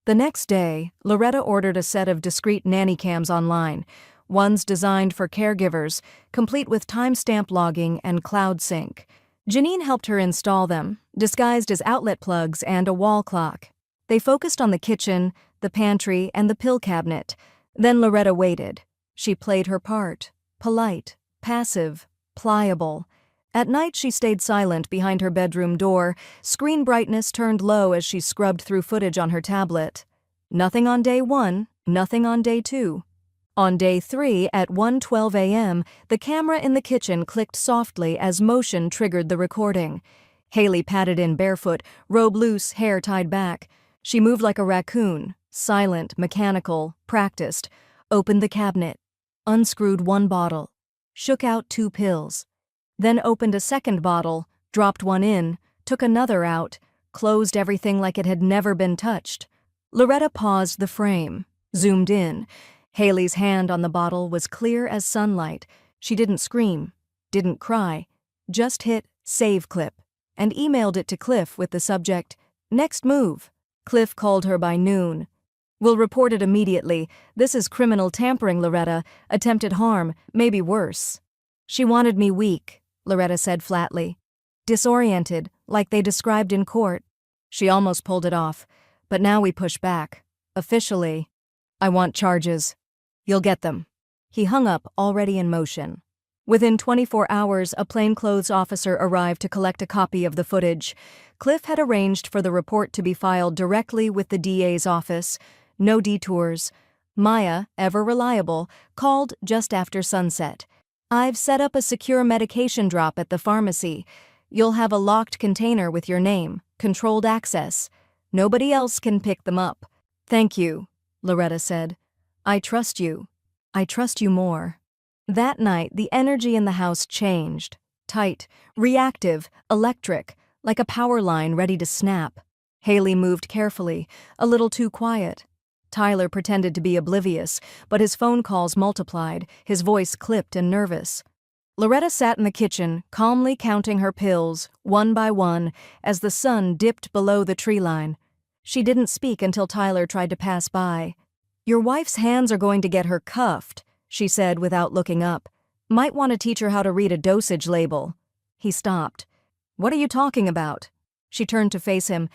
Speaker 1: The next day, Loretta ordered a set of discreet nanny cams online, ones designed for caregivers, complete with timestamp logging and cloud sync. Janine helped her install them, disguised as outlet plugs and a wall clock. They focused on the kitchen, the pantry, and the pill cabinet. Then Loretta waited. She played her part, polite, passive, pliable. At night she stayed silent behind her bedroom door, screen brightness turned low as she scrubbed through footage on her tablet. Nothing on day 1, nothing on day 2. On day 3 at 1:12 a.m., the camera in the kitchen clicked softly as motion triggered the recording. Haley padded in barefoot, robe loose, hair tied back. She moved like a raccoon, silent, mechanical, practiced, opened the cabinet, unscrewed 1 bottle, shook out 2 pills, then opened a second bottle, dropped 1 in, took another out, closed everything like it had never been touched. Loretta paused the frame, zoomed in. Haley's hand on the bottle was clear as sunlight. She didn't scream, didn't cry, just hit save clip, and emailed it to Cliff with the subject, next move. Cliff called her by noon. We'll report it immediately. This is criminal tampering, Loretta. Attempted harm, maybe worse. She wanted me weak, Loretta said flatly. Disoriented, like they described in court. She almost pulled it off. But now we push back. Officially. I want charges. You'll get them. He hung up, already in motion. Within 24 hours, a plainclothes officer arrived to collect a copy of the footage. Cliff had arranged for the report to be filed directly with the DA's office. No detours. Maya, ever reliable, called just after sunset. "I've set up a secure medication drop at the pharmacy. You'll have a locked container with your name, controlled access. Nobody else can pick them up." "Thank you," Loretta said. "I trust you. I trust you more." That night, the energy in the house changed. Tight, reactive, electric, like a power line ready to snap. Haley moved carefully, a little too quiet. Tyler pretended to be oblivious, but his phone calls multiplied, his voice clipped and nervous. Loretta sat in the kitchen, calmly counting her pills, one by one, as the sun dipped below the tree line. She didn't speak until Tyler tried to pass by. "Your wife's hands are going to get her cuffed," she said without looking up. "Might want to teach her how to read a dosage label." He stopped. "What are you talking about?" She turned to face him.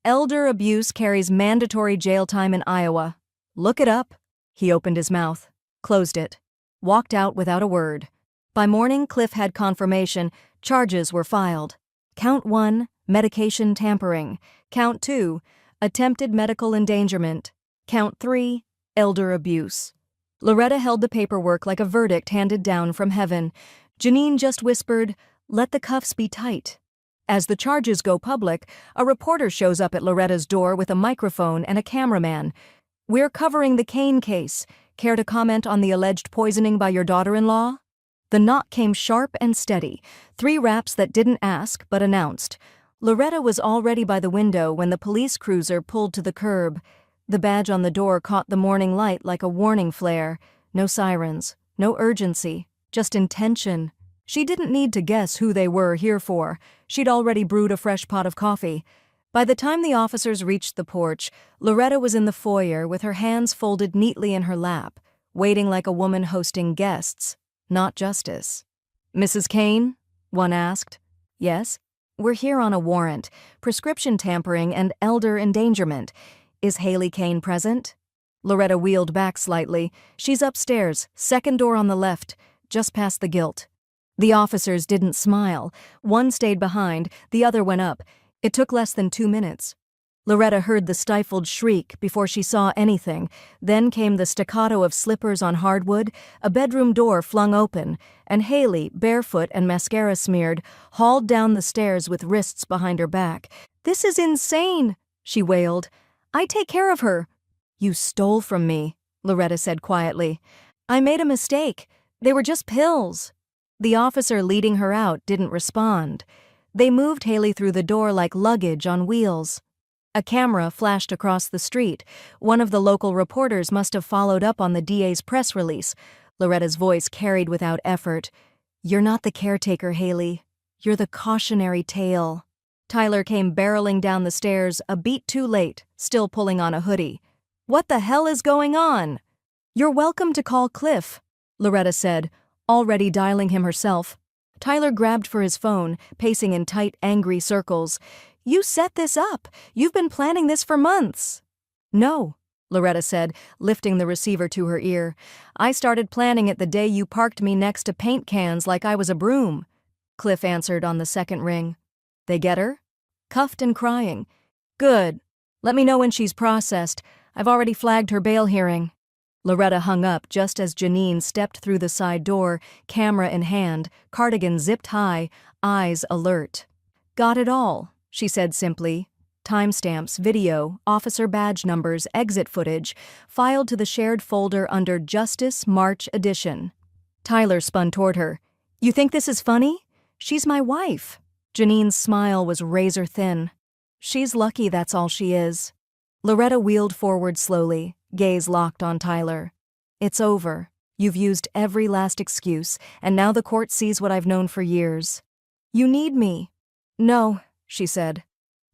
Speaker 1: "Elder abuse carries mandatory jail time in Iowa. Look it up." He opened his mouth, closed it, walked out without a word. By morning, Cliff had confirmation. Charges were filed. Count 1, medication tampering. Count 2, attempted medical endangerment. Count 3, elder abuse. Loretta held the paperwork like a verdict handed down from heaven. Janine just whispered, "Let the cuffs be tight." As the charges go public, a reporter shows up at Loretta's door with a microphone and a cameraman. "We're covering the Kane case. Care to comment on the alleged poisoning by your daughter-in-law?" The knock came sharp and steady, 3 raps that didn't ask but announced. Loretta was already by the window when the police cruiser pulled to the curb. The badge on the door caught the morning light like a warning flare. No sirens, no urgency, just intention. She didn't need to guess who they were here for. She'd already brewed a fresh pot of coffee. By the time the officers reached the porch, Loretta was in the foyer with her hands folded neatly in her lap, waiting like a woman hosting guests, not justice. "Mrs. Kane?" one asked. "Yes. We're here on a warrant, prescription tampering and elder endangerment. Is Haley Kane present?" Loretta wheeled back slightly. "She's upstairs, second door on the left, just past the gilt." The officers didn't smile. One stayed behind, the other went up. It took less than 2 minutes. Loretta heard the stifled shriek before she saw anything. Then came the staccato of slippers on hardwood, a bedroom door flung open, and Haley, barefoot and mascara smeared, hauled down the stairs with wrists behind her back. "This is insane," she wailed. "I take care of her." "You stole from me," Loretta said quietly. "I made a mistake. They were just pills." The officer leading her out didn't respond. They moved Haley through the door like luggage on wheels. A camera flashed across the street. One of the local reporters must have followed up on the DA's press release. Loretta's voice carried without effort. "You're not the caretaker, Haley. You're the cautionary tale." Tyler came barreling down the stairs, a beat too late, still pulling on a hoodie. "What the hell is going on?" "You're welcome to call Cliff," Loretta said, already dialing him herself. Tyler grabbed for his phone, pacing in tight, angry circles. "You set this up. You've been planning this for months." "No," Loretta said, lifting the receiver to her ear. "I started planning it the day you parked me next to paint cans like I was a broom." Cliff answered on the second ring. "They get her?" "Cuffed and crying." "Good. Let me know when she's processed. I've already flagged her bail hearing." Loretta hung up just as Janine stepped through the side door, camera in hand, cardigan zipped high, eyes alert. "Got it all," she said simply. Timestamps, video, officer badge numbers, exit footage, filed to the shared folder under Justice March Edition. Tyler spun toward her. "You think this is funny? She's my wife." Janine's smile was razor thin. "She's lucky that's all she is." Loretta wheeled forward slowly, gaze locked on Tyler. "It's over. You've used every last excuse, and now the court sees what I've known for years." "You need me." "No," she said.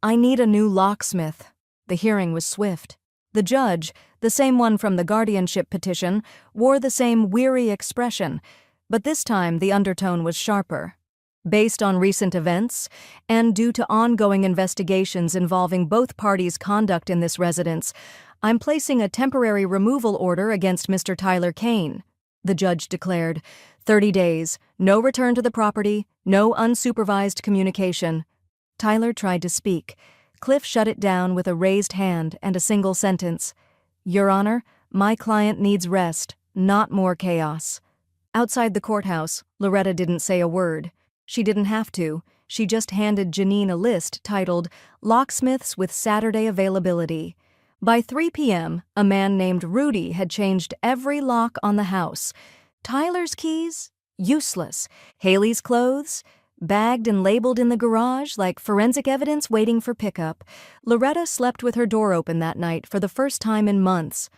Speaker 1: "I need a new locksmith." The hearing was swift. The judge, the same one from the guardianship petition, wore the same weary expression, but this time the undertone was sharper. "Based on recent events, and due to ongoing investigations involving both parties' conduct in this residence, I'm placing a temporary removal order against Mr. Tyler Kane." The judge declared. 30 days, no return to the property, no unsupervised communication. Tyler tried to speak. Cliff shut it down with a raised hand and a single sentence. Your Honor, my client needs rest, not more chaos. Outside the courthouse, Loretta didn't say a word. She didn't have to. She just handed Janine a list titled Locksmiths with Saturday Availability. By 3 p.m., a man named Rudy had changed every lock on the house. Tyler's keys? Useless. Haley's clothes? Bagged and labeled in the garage like forensic evidence waiting for pickup. Loretta slept with her door open that night for the first time in months.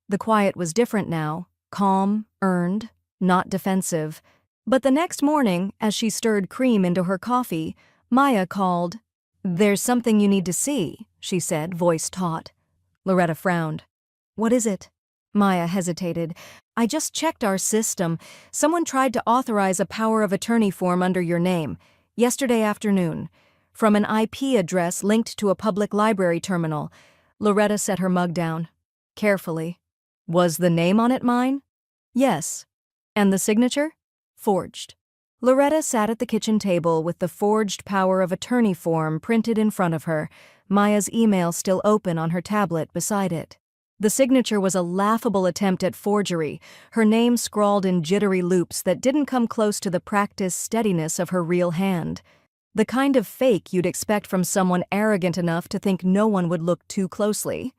Speaker 1: The quiet was different now. Calm, earned, not defensive. But the next morning, as she stirred cream into her coffee, Maya called. There's something you need to see, she said, voice taut. Loretta frowned. What is it? Maya hesitated. I just checked our system. Someone tried to authorize a power of attorney form under your name, yesterday afternoon, from an IP address linked to a public library terminal. Loretta set her mug down. Carefully. Was the name on it mine? Yes. And the signature? Forged. Loretta sat at the kitchen table with the forged power of attorney form printed in front of her, Maya's email still open on her tablet beside it. The signature was a laughable attempt at forgery, her name scrawled in jittery loops that didn't come close to the practiced steadiness of her real hand. The kind of fake you'd expect from someone arrogant enough to think no one would look too closely.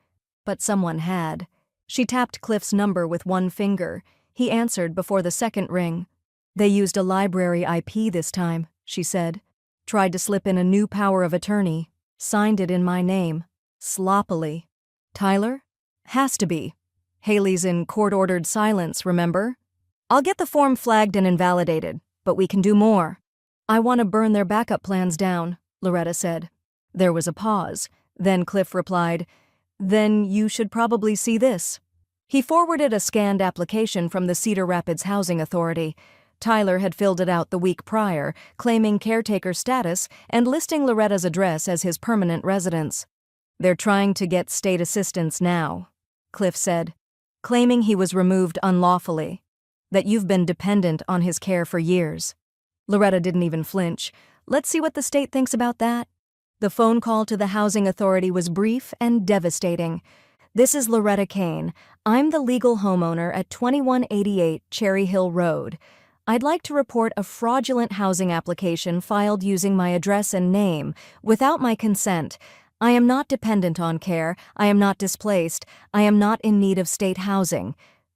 Speaker 1: But someone had. She tapped Cliff's number with one finger. He answered before the second ring. They used a library IP this time, she said. Tried to slip in a new power of attorney. Signed it in my name. Sloppily. Tyler? Has to be. Haley's in court-ordered silence, remember? I'll get the form flagged and invalidated, but we can do more. I want to burn their backup plans down, Loretta said. There was a pause. Then Cliff replied, Then you should probably see this. He forwarded a scanned application from the Cedar Rapids Housing Authority. Tyler had filled it out the week prior, claiming caretaker status and listing Loretta's address as his permanent residence. They're trying to get state assistance now, Cliff said, claiming he was removed unlawfully, that you've been dependent on his care for years. Loretta didn't even flinch. Let's see what the state thinks about that. The phone call to the housing authority was brief and devastating. This is Loretta Kane. I'm the legal homeowner at 2188 Cherry Hill Road. I'd like to report a fraudulent housing application filed using my address and name, without my consent. I am not dependent on care, I am not displaced, I am not in need of state housing.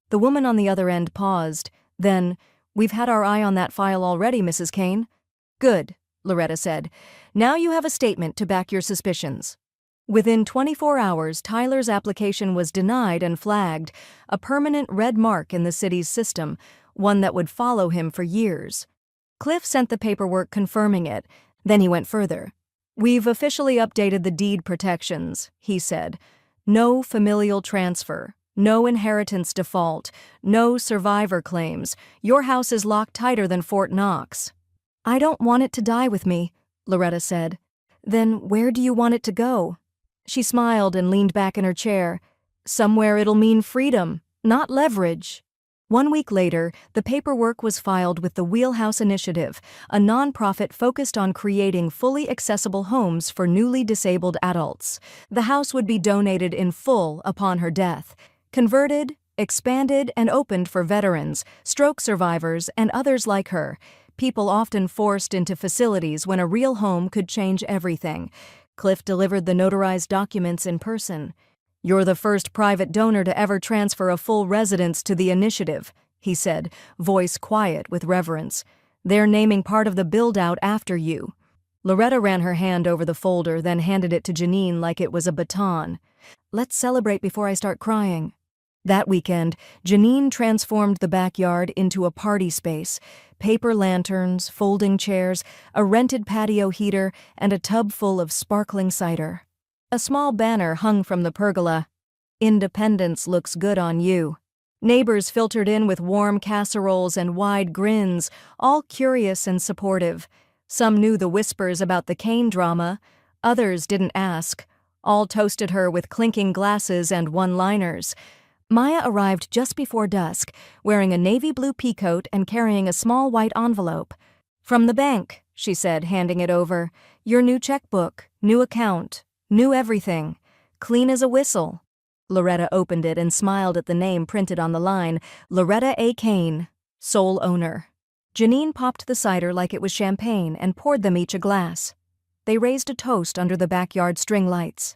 Speaker 1: The woman on the other end paused. Then, We've had our eye on that file already, Mrs. Kane. Good, Loretta said. Now you have a statement to back your suspicions. Within 24 hours, Tyler's application was denied and flagged, a permanent red mark in the city's system, one that would follow him for years. Cliff sent the paperwork confirming it. Then he went further. We've officially updated the deed protections, he said. No familial transfer, no inheritance default, no survivor claims. Your house is locked tighter than Fort Knox. I don't want it to die with me, Loretta said. Then where do you want it to go? She smiled and leaned back in her chair. Somewhere it'll mean freedom, not leverage. 1 week later, the paperwork was filed with the Wheelhouse Initiative, a nonprofit focused on creating fully accessible homes for newly disabled adults. The house would be donated in full upon her death, converted, expanded, and opened for veterans, stroke survivors, and others like her, people often forced into facilities when a real home could change everything. Cliff delivered the notarized documents in person. You're the first private donor to ever transfer a full residence to the initiative, he said, voice quiet with reverence. They're naming part of the build-out after you. Loretta ran her hand over the folder, then handed it to Janine like it was a baton. Let's celebrate before I start crying. That weekend, Janine transformed the backyard into a party space. Paper lanterns, folding chairs, a rented patio heater, and a tub full of sparkling cider. A small banner hung from the pergola. Independence looks good on you. Neighbors filtered in with warm casseroles and wide grins, all curious and supportive. Some knew the whispers about the Kane drama. Others didn't ask. All toasted her with clinking glasses and one-liners. Maya arrived just before dusk, wearing a navy blue peacoat and carrying a small white envelope. "From the bank," she said, handing it over. "Your new checkbook, new account, new everything. Clean as a whistle." Loretta opened it and smiled at the name printed on the line, Loretta A. Kane, sole owner. Janine popped the cider like it was champagne and poured them each a glass. They raised a toast under the backyard string lights.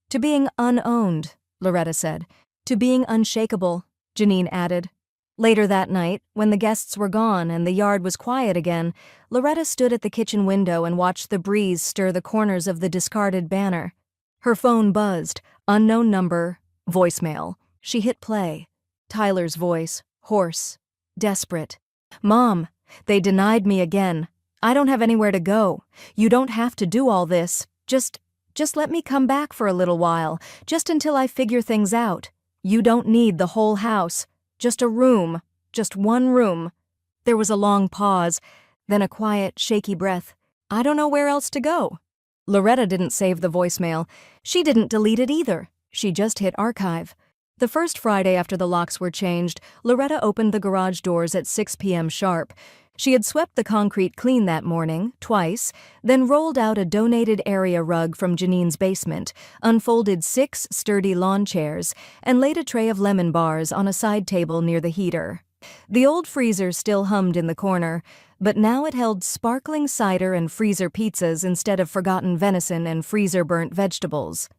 Speaker 1: "To being unowned," Loretta said. "To being unshakable," Janine added. Later that night, when the guests were gone and the yard was quiet again, Loretta stood at the kitchen window and watched the breeze stir the corners of the discarded banner. Her phone buzzed. Unknown number, voicemail. She hit play. Tyler's voice, hoarse, desperate. "Mom, they denied me again. I don't have anywhere to go. You don't have to do all this. Just let me come back for a little while, just until I figure things out. You don't need the whole house. Just a room. Just one room." There was a long pause, then a quiet, shaky breath. "I don't know where else to go." Loretta didn't save the voicemail. She didn't delete it either. She just hit archive. The first Friday after the locks were changed, Loretta opened the garage doors at 6 p.m. sharp. She had swept the concrete clean that morning, twice, then rolled out a donated area rug from Janine's basement, unfolded 6 sturdy lawn chairs, and laid a tray of lemon bars on a side table near the heater. The old freezer still hummed in the corner, but now it held sparkling cider and freezer pizzas instead of forgotten venison and freezer-burnt vegetables.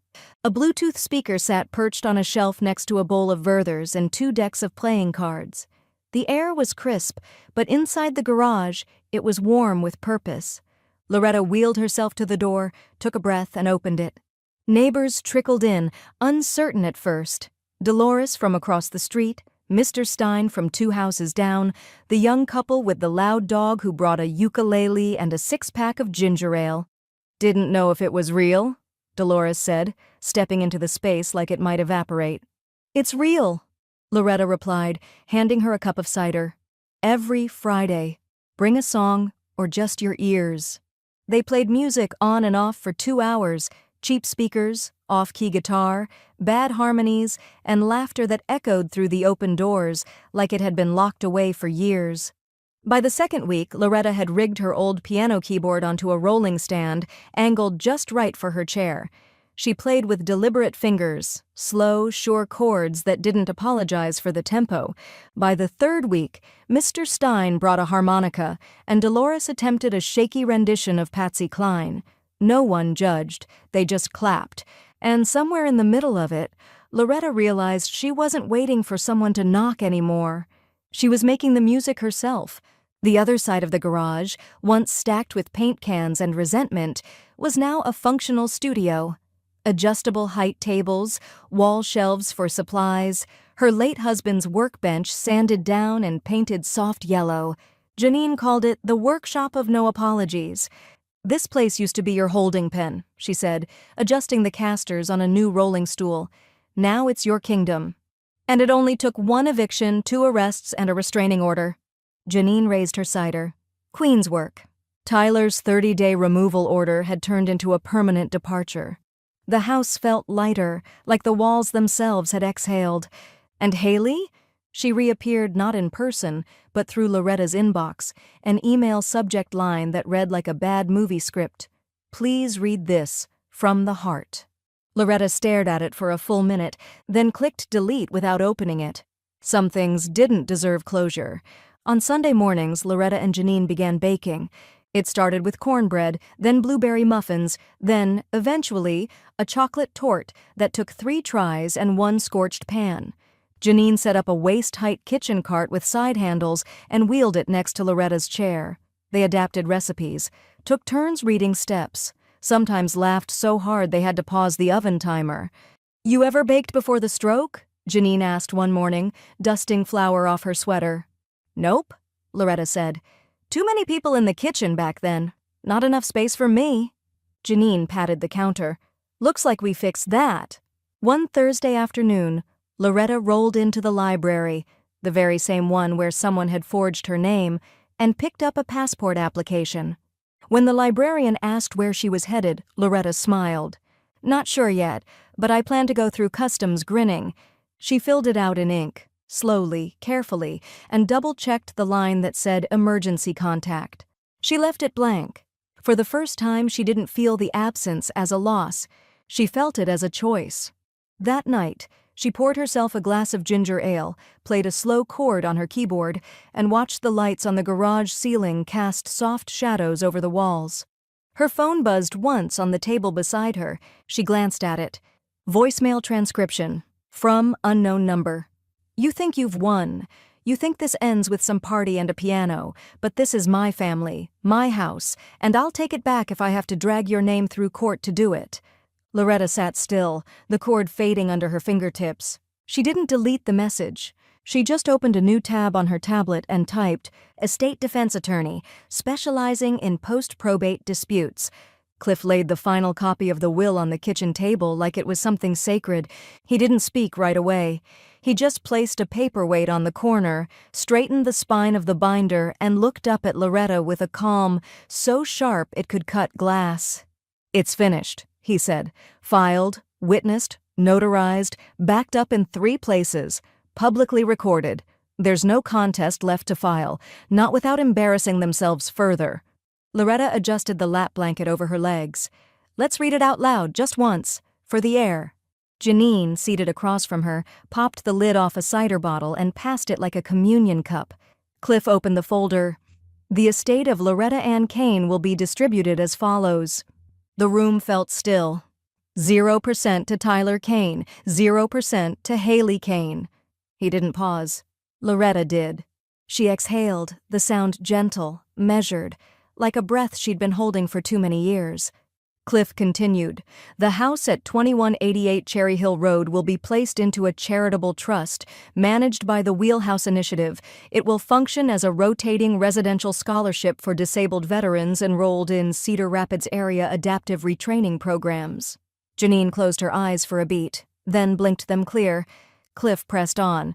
Speaker 1: A Bluetooth speaker sat perched on a shelf next to a bowl of Werther's and 2 decks of playing cards. The air was crisp, but inside the garage, it was warm with purpose. Loretta wheeled herself to the door, took a breath, and opened it. Neighbors trickled in, uncertain at first. Dolores from across the street, Mr. Stein from 2 houses down, the young couple with the loud dog who brought a ukulele and a 6-pack of ginger ale. "Didn't know if it was real," Dolores said, stepping into the space like it might evaporate. "It's real," Loretta replied, handing her a cup of cider. "Every Friday. Bring a song or just your ears." They played music on and off for 2 hours, cheap speakers, off-key guitar, bad harmonies, and laughter that echoed through the open doors like it had been locked away for years. By the second week, Loretta had rigged her old piano keyboard onto a rolling stand, angled just right for her chair. She played with deliberate fingers, slow, sure chords that didn't apologize for the tempo. By the third week, Mr. Stein brought a harmonica, and Dolores attempted a shaky rendition of Patsy Cline. No one judged, they just clapped. And somewhere in the middle of it, Loretta realized she wasn't waiting for someone to knock anymore. She was making the music herself. The other side of the garage, once stacked with paint cans and resentment, was now a functional studio. Adjustable height tables, wall shelves for supplies, her late husband's workbench sanded down and painted soft yellow. Janine called it the workshop of no apologies. "This place used to be your holding pen," she said, adjusting the casters on a new rolling stool. "Now it's your kingdom." And it only took 1 eviction, 2 arrests, and a restraining order. Janine raised her cider. Queen's work. Tyler's 30-day removal order had turned into a permanent departure. The house felt lighter, like the walls themselves had exhaled. And Haley? She reappeared not in person, but through Loretta's inbox, an email subject line that read like a bad movie script. "Please read this, from the heart." Loretta stared at it for a full minute, then clicked delete without opening it. Some things didn't deserve closure. On Sunday mornings, Loretta and Janine began baking. It started with cornbread, then blueberry muffins, then, eventually, a chocolate torte that took 3 tries and 1 scorched pan. Janine set up a waist-height kitchen cart with side handles and wheeled it next to Loretta's chair. They adapted recipes, took turns reading steps, sometimes laughed so hard they had to pause the oven timer. "You ever baked before the stroke?" Janine asked one morning, dusting flour off her sweater. "Nope," Loretta said. "Too many people in the kitchen back then. Not enough space for me." Janine patted the counter. "Looks like we fixed that." One Thursday afternoon, Loretta rolled into the library, the very same one where someone had forged her name, and picked up a passport application. When the librarian asked where she was headed, Loretta smiled. "Not sure yet, but I plan to go through customs grinning. She filled it out in ink, slowly, carefully, and double-checked the line that said emergency contact. She left it blank. For the first time, she didn't feel the absence as a loss. She felt it as a choice. That night, she poured herself a glass of ginger ale, played a slow chord on her keyboard, and watched the lights on the garage ceiling cast soft shadows over the walls. Her phone buzzed once on the table beside her. She glanced at it. Voicemail transcription. From unknown number. You think you've won. You think this ends with some party and a piano, but this is my family, my house, and I'll take it back if I have to drag your name through court to do it. Loretta sat still, the cord fading under her fingertips. She didn't delete the message. She just opened a new tab on her tablet and typed, Estate Defense Attorney, specializing in post-probate disputes. Cliff laid the final copy of the will on the kitchen table like it was something sacred. He didn't speak right away. He just placed a paperweight on the corner, straightened the spine of the binder, and looked up at Loretta with a calm so sharp it could cut glass. It's finished, he said. Filed, witnessed, notarized, backed up in 3 places, publicly recorded. There's no contest left to file, not without embarrassing themselves further. Loretta adjusted the lap blanket over her legs. Let's read it out loud, just once, for the air. Janine, seated across from her, popped the lid off a cider bottle and passed it like a communion cup. Cliff opened the folder. The estate of Loretta Ann Kane will be distributed as follows. The room felt still. 0% to Tyler Kane, 0% to Haley Kane. He didn't pause. Loretta did. She exhaled, the sound gentle, measured, like a breath she'd been holding for too many years. Cliff continued, the house at 2188 Cherry Hill Road will be placed into a charitable trust, managed by the Wheelhouse Initiative. It will function as a rotating residential scholarship for disabled veterans enrolled in Cedar Rapids area adaptive retraining programs. Janine closed her eyes for a beat, then blinked them clear. Cliff pressed on.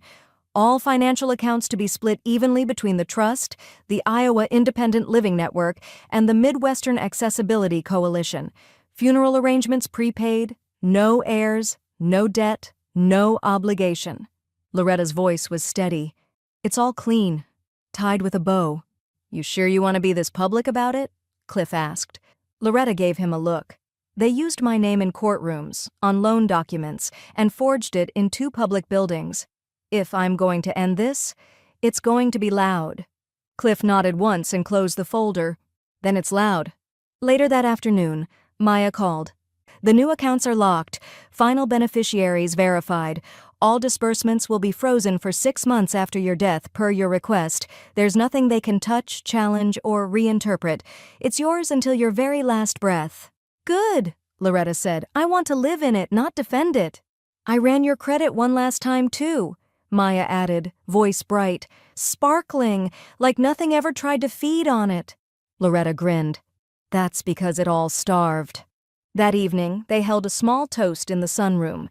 Speaker 1: All financial accounts to be split evenly between the Trust, the Iowa Independent Living Network, and the Midwestern Accessibility Coalition. Funeral arrangements prepaid, no heirs, no debt, no obligation. Loretta's voice was steady. It's all clean, tied with a bow. You sure you want to be this public about it? Cliff asked. Loretta gave him a look. They used my name in courtrooms, on loan documents, and forged it in 2 public buildings. If I'm going to end this, it's going to be loud. Cliff nodded once and closed the folder. Then it's loud. Later that afternoon, Maya called. The new accounts are locked, final beneficiaries verified. All disbursements will be frozen for 6 months after your death, per your request. There's nothing they can touch, challenge, or reinterpret. It's yours until your very last breath. Good, Loretta said. I want to live in it, not defend it. I ran your credit one last time, too. Maya added, voice bright, sparkling, like nothing ever tried to feed on it. Loretta grinned. That's because it all starved. That evening, they held a small toast in the sunroom.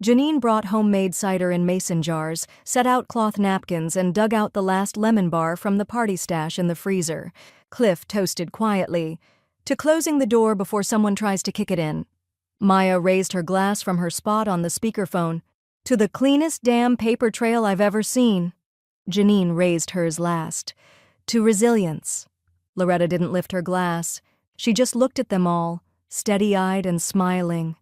Speaker 1: Janine brought homemade cider in mason jars, set out cloth napkins, and dug out the last lemon bar from the party stash in the freezer. Cliff toasted quietly, to closing the door before someone tries to kick it in. Maya raised her glass from her spot on the speakerphone. To the cleanest damn paper trail I've ever seen. Janine raised hers last. To resilience. Loretta didn't lift her glass. She just looked at them all, steady-eyed and smiling.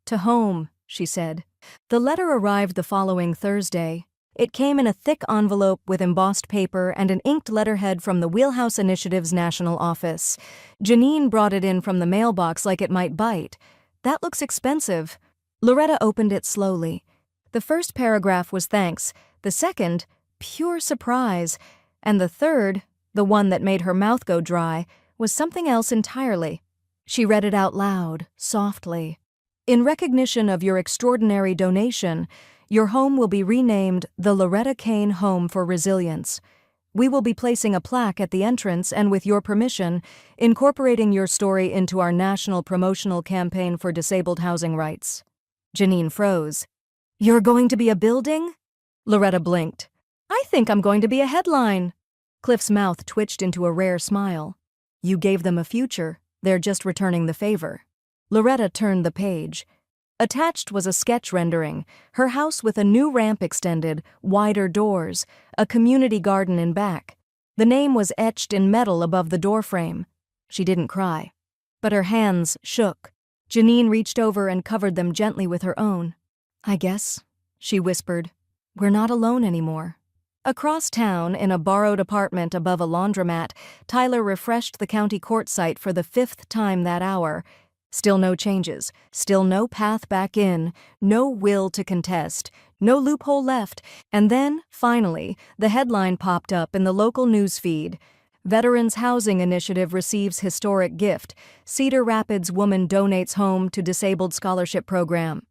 Speaker 1: To home, she said. The letter arrived the following Thursday. It came in a thick envelope with embossed paper and an inked letterhead from the Wheelhouse Initiative's national office. Janine brought it in from the mailbox like it might bite. That looks expensive. Loretta opened it slowly. The first paragraph was thanks, the second, pure surprise, and the third, the one that made her mouth go dry, was something else entirely. She read it out loud, softly. In recognition of your extraordinary donation, your home will be renamed the Loretta Kane Home for Resilience. We will be placing a plaque at the entrance and, with your permission, incorporating your story into our national promotional campaign for disabled housing rights. Janine froze. You're going to be a building? Loretta blinked. I think I'm going to be a headline. Cliff's mouth twitched into a rare smile. You gave them a future. They're just returning the favor. Loretta turned the page. Attached was a sketch rendering, her house with a new ramp extended, wider doors, a community garden in back. The name was etched in metal above the doorframe. She didn't cry, but her hands shook. Janine reached over and covered them gently with her own. "I guess," she whispered, "we're not alone anymore." Across town, in a borrowed apartment above a laundromat, Tyler refreshed the county court site for the 5th time that hour. Still no changes, still no path back in, no will to contest, no loophole left, and then, finally, the headline popped up in the local news feed. Veterans Housing Initiative receives historic gift. Cedar Rapids woman donates home to disabled scholarship program.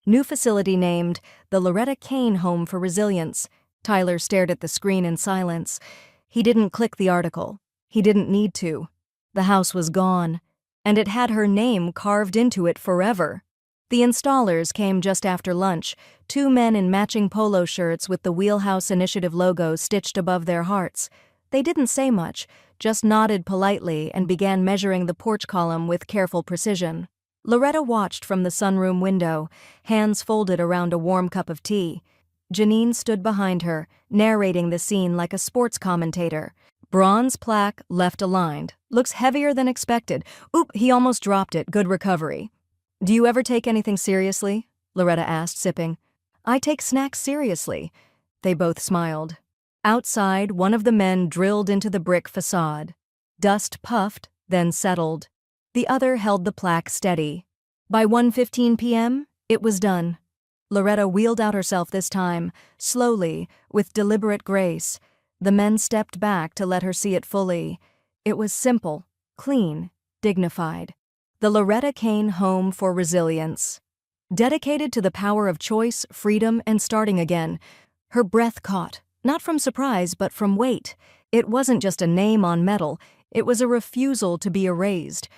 Speaker 1: New facility named the Loretta Kane Home for Resilience. Tyler stared at the screen in silence. He didn't click the article. He didn't need to. The house was gone, and it had her name carved into it forever. The installers came just after lunch, 2 men in matching polo shirts with the Wheelhouse Initiative logo stitched above their hearts. They didn't say much, just nodded politely and began measuring the porch column with careful precision. Loretta watched from the sunroom window, hands folded around a warm cup of tea. Janine stood behind her, narrating the scene like a sports commentator. Bronze plaque, left aligned. Looks heavier than expected. Oop, he almost dropped it. Good recovery. "Do you ever take anything seriously?" Loretta asked, sipping. "I take snacks seriously." They both smiled. Outside, one of the men drilled into the brick facade. Dust puffed, then settled. The other held the plaque steady. By 1:15 p.m., it was done. Loretta wheeled out herself this time, slowly, with deliberate grace. The men stepped back to let her see it fully. It was simple, clean, dignified. The Loretta Kane Home for Resilience. Dedicated to the power of choice, freedom, and starting again. Her breath caught, not from surprise but from weight. It wasn't just a name on metal, it was a refusal to be erased.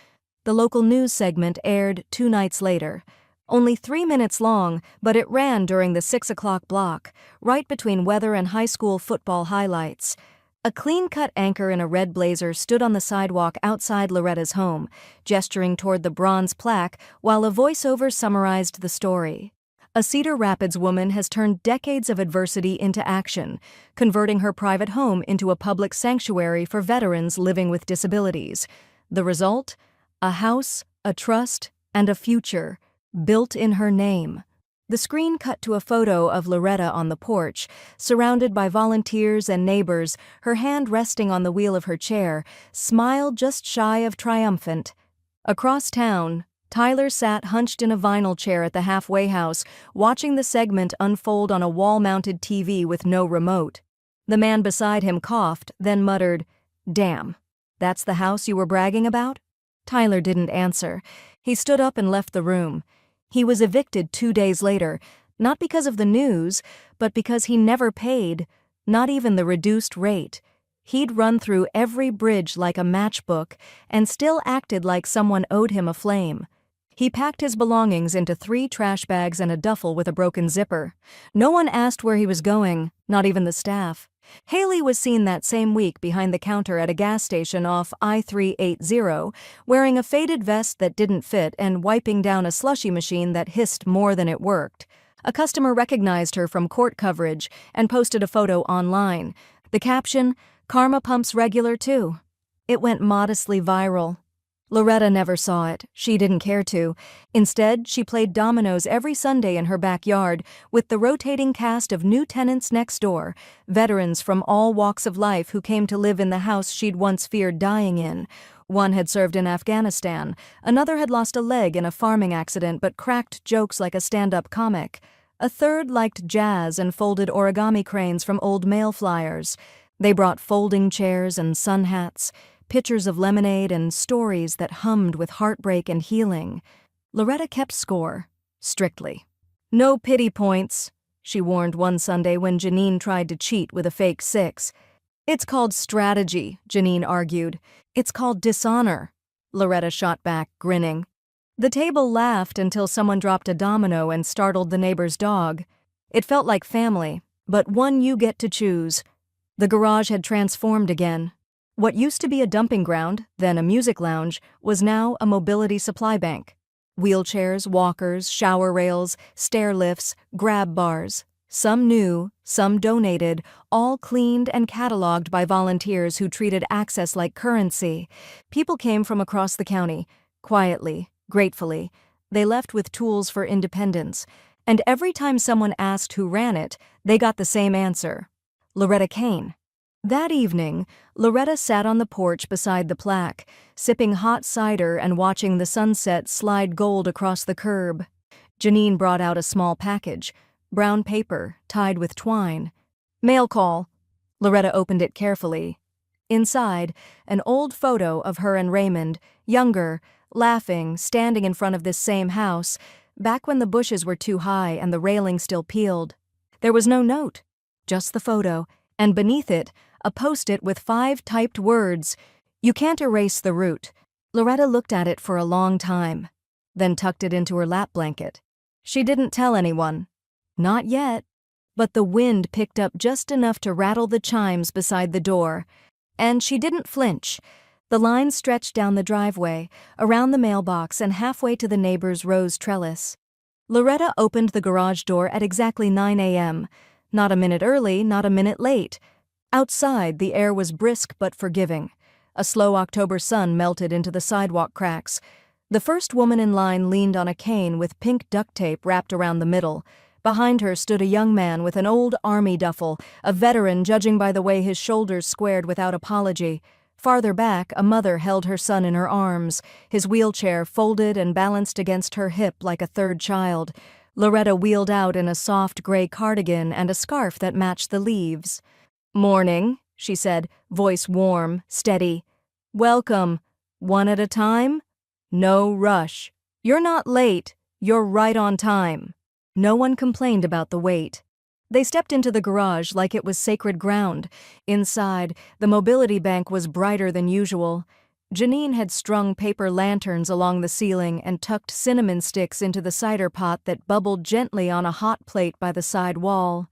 Speaker 1: The local news segment aired 2 nights later. Only 3 minutes long, but it ran during the 6 o'clock block, right between weather and high school football highlights. A clean-cut anchor in a red blazer stood on the sidewalk outside Loretta's home, gesturing toward the bronze plaque while a voiceover summarized the story. A Cedar Rapids woman has turned decades of adversity into action, converting her private home into a public sanctuary for veterans living with disabilities. The result? A house, a trust, and a future, built in her name. The screen cut to a photo of Loretta on the porch, surrounded by volunteers and neighbors, her hand resting on the wheel of her chair, smile just shy of triumphant. Across town, Tyler sat hunched in a vinyl chair at the halfway house, watching the segment unfold on a wall-mounted TV with no remote. The man beside him coughed, then muttered, "Damn, that's the house you were bragging about?" Tyler didn't answer. He stood up and left the room. He was evicted 2 days later, not because of the news, but because he never paid, not even the reduced rate. He'd run through every bridge like a matchbook and still acted like someone owed him a flame. He packed his belongings into 3 trash bags and a duffel with a broken zipper. No one asked where he was going, not even the staff. Haley was seen that same week behind the counter at a gas station off I-380, wearing a faded vest that didn't fit and wiping down a slushy machine that hissed more than it worked. A customer recognized her from court coverage and posted a photo online. The caption, "Karma pumps regular too." It went modestly viral. Loretta never saw it. She didn't care to. Instead, she played dominoes every Sunday in her backyard with the rotating cast of new tenants next door, veterans from all walks of life who came to live in the house she'd once feared dying in. One had served in Afghanistan. Another had lost a leg in a farming accident but cracked jokes like a stand-up comic. A third liked jazz and folded origami cranes from old mail flyers. They brought folding chairs and sun hats, pitchers of lemonade, and stories that hummed with heartbreak and healing. Loretta kept score, strictly. "No pity points," she warned one Sunday when Janine tried to cheat with a fake 6. "It's called strategy," Janine argued. "It's called dishonor," Loretta shot back, grinning. The table laughed until someone dropped a domino and startled the neighbor's dog. It felt like family, but one you get to choose. The garage had transformed again. What used to be a dumping ground, then a music lounge, was now a mobility supply bank. Wheelchairs, walkers, shower rails, stair lifts, grab bars. Some new, some donated, all cleaned and cataloged by volunteers who treated access like currency. People came from across the county, quietly, gratefully. They left with tools for independence. And every time someone asked who ran it, they got the same answer: Loretta Kane. That evening, Loretta sat on the porch beside the plaque, sipping hot cider and watching the sunset slide gold across the curb. Janine brought out a small package, brown paper tied with twine. Mail call. Loretta opened it carefully. Inside, an old photo of her and Raymond, younger, laughing, standing in front of this same house, back when the bushes were too high and the railing still peeled. There was no note, just the photo, and beneath it, a post-it with 5 typed words: "You can't erase the root." Loretta looked at it for a long time, then tucked it into her lap blanket. She didn't tell anyone. Not yet. But the wind picked up just enough to rattle the chimes beside the door. And she didn't flinch. The line stretched down the driveway, around the mailbox, and halfway to the neighbor's rose trellis. Loretta opened the garage door at exactly 9 a.m. Not a minute early, not a minute late. Outside, the air was brisk but forgiving. A slow October sun melted into the sidewalk cracks. The first woman in line leaned on a cane with pink duct tape wrapped around the middle. Behind her stood a young man with an old army duffel, a veteran judging by the way his shoulders squared without apology. Farther back, a mother held her son in her arms, his wheelchair folded and balanced against her hip like a third child. Loretta wheeled out in a soft gray cardigan and a scarf that matched the leaves. "Morning," she said, voice warm, steady. "Welcome. One at a time? No rush. You're not late. You're right on time." No one complained about the wait. They stepped into the garage like it was sacred ground. Inside, the mobility bank was brighter than usual. Janine had strung paper lanterns along the ceiling and tucked cinnamon sticks into the cider pot that bubbled gently on a hot plate by the side wall.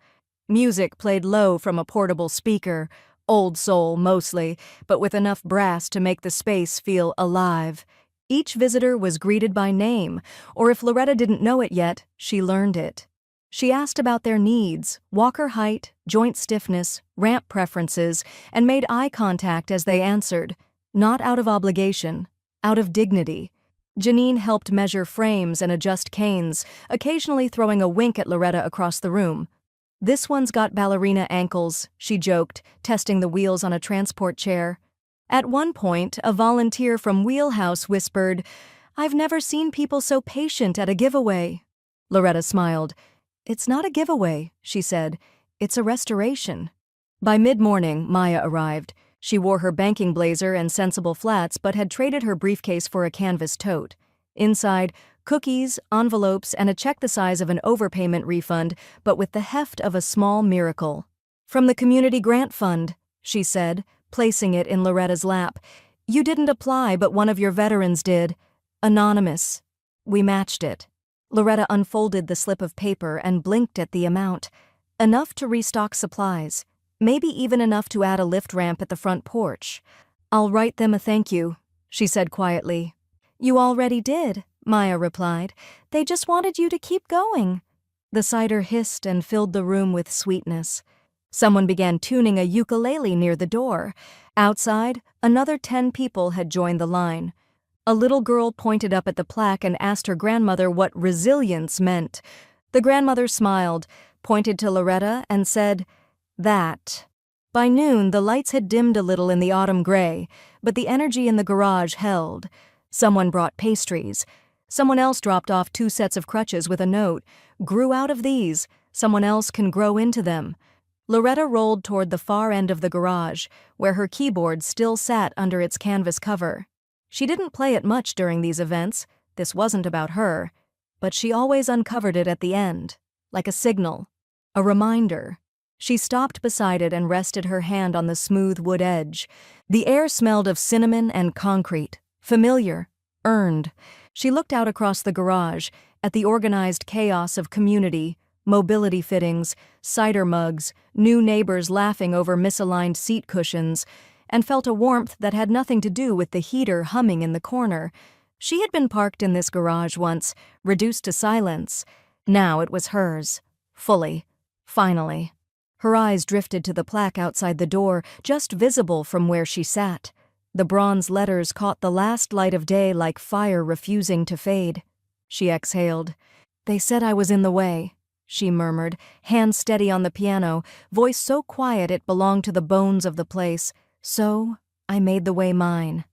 Speaker 1: Music played low from a portable speaker, old soul mostly, but with enough brass to make the space feel alive. Each visitor was greeted by name, or if Loretta didn't know it yet, she learned it. She asked about their needs, walker height, joint stiffness, ramp preferences, and made eye contact as they answered, not out of obligation, out of dignity. Janine helped measure frames and adjust canes, occasionally throwing a wink at Loretta across the room. "This one's got ballerina ankles," she joked, testing the wheels on a transport chair. At one point, a volunteer from Wheelhouse whispered, "I've never seen people so patient at a giveaway." Loretta smiled. "It's not a giveaway," she said. "It's a restoration." By mid-morning, Maya arrived. She wore her banking blazer and sensible flats but had traded her briefcase for a canvas tote. Inside, cookies, envelopes, and a check the size of an overpayment refund, but with the heft of a small miracle. "From the Community Grant Fund," she said, placing it in Loretta's lap. "You didn't apply, but one of your veterans did. Anonymous. We matched it." Loretta unfolded the slip of paper and blinked at the amount. Enough to restock supplies. Maybe even enough to add a lift ramp at the front porch. "I'll write them a thank you," she said quietly. "You already did," Maya replied. "They just wanted you to keep going." The cider hissed and filled the room with sweetness. Someone began tuning a ukulele near the door. Outside, another 10 people had joined the line. A little girl pointed up at the plaque and asked her grandmother what resilience meant. The grandmother smiled, pointed to Loretta, and said, "That." By noon, the lights had dimmed a little in the autumn gray, but the energy in the garage held. Someone brought pastries. Someone else dropped off 2 sets of crutches with a note. "Grew out of these. Someone else can grow into them." Loretta rolled toward the far end of the garage, where her keyboard still sat under its canvas cover. She didn't play it much during these events. This wasn't about her. But she always uncovered it at the end, like a signal, a reminder. She stopped beside it and rested her hand on the smooth wood edge. The air smelled of cinnamon and concrete, familiar, earned. She looked out across the garage, at the organized chaos of community, mobility fittings, cider mugs, new neighbors laughing over misaligned seat cushions, and felt a warmth that had nothing to do with the heater humming in the corner. She had been parked in this garage once, reduced to silence. Now it was hers. Fully. Finally. Her eyes drifted to the plaque outside the door, just visible from where she sat. The bronze letters caught the last light of day like fire refusing to fade. She exhaled. "They said I was in the way," she murmured, hand steady on the piano, voice so quiet it belonged to the bones of the place. "So I made the way mine."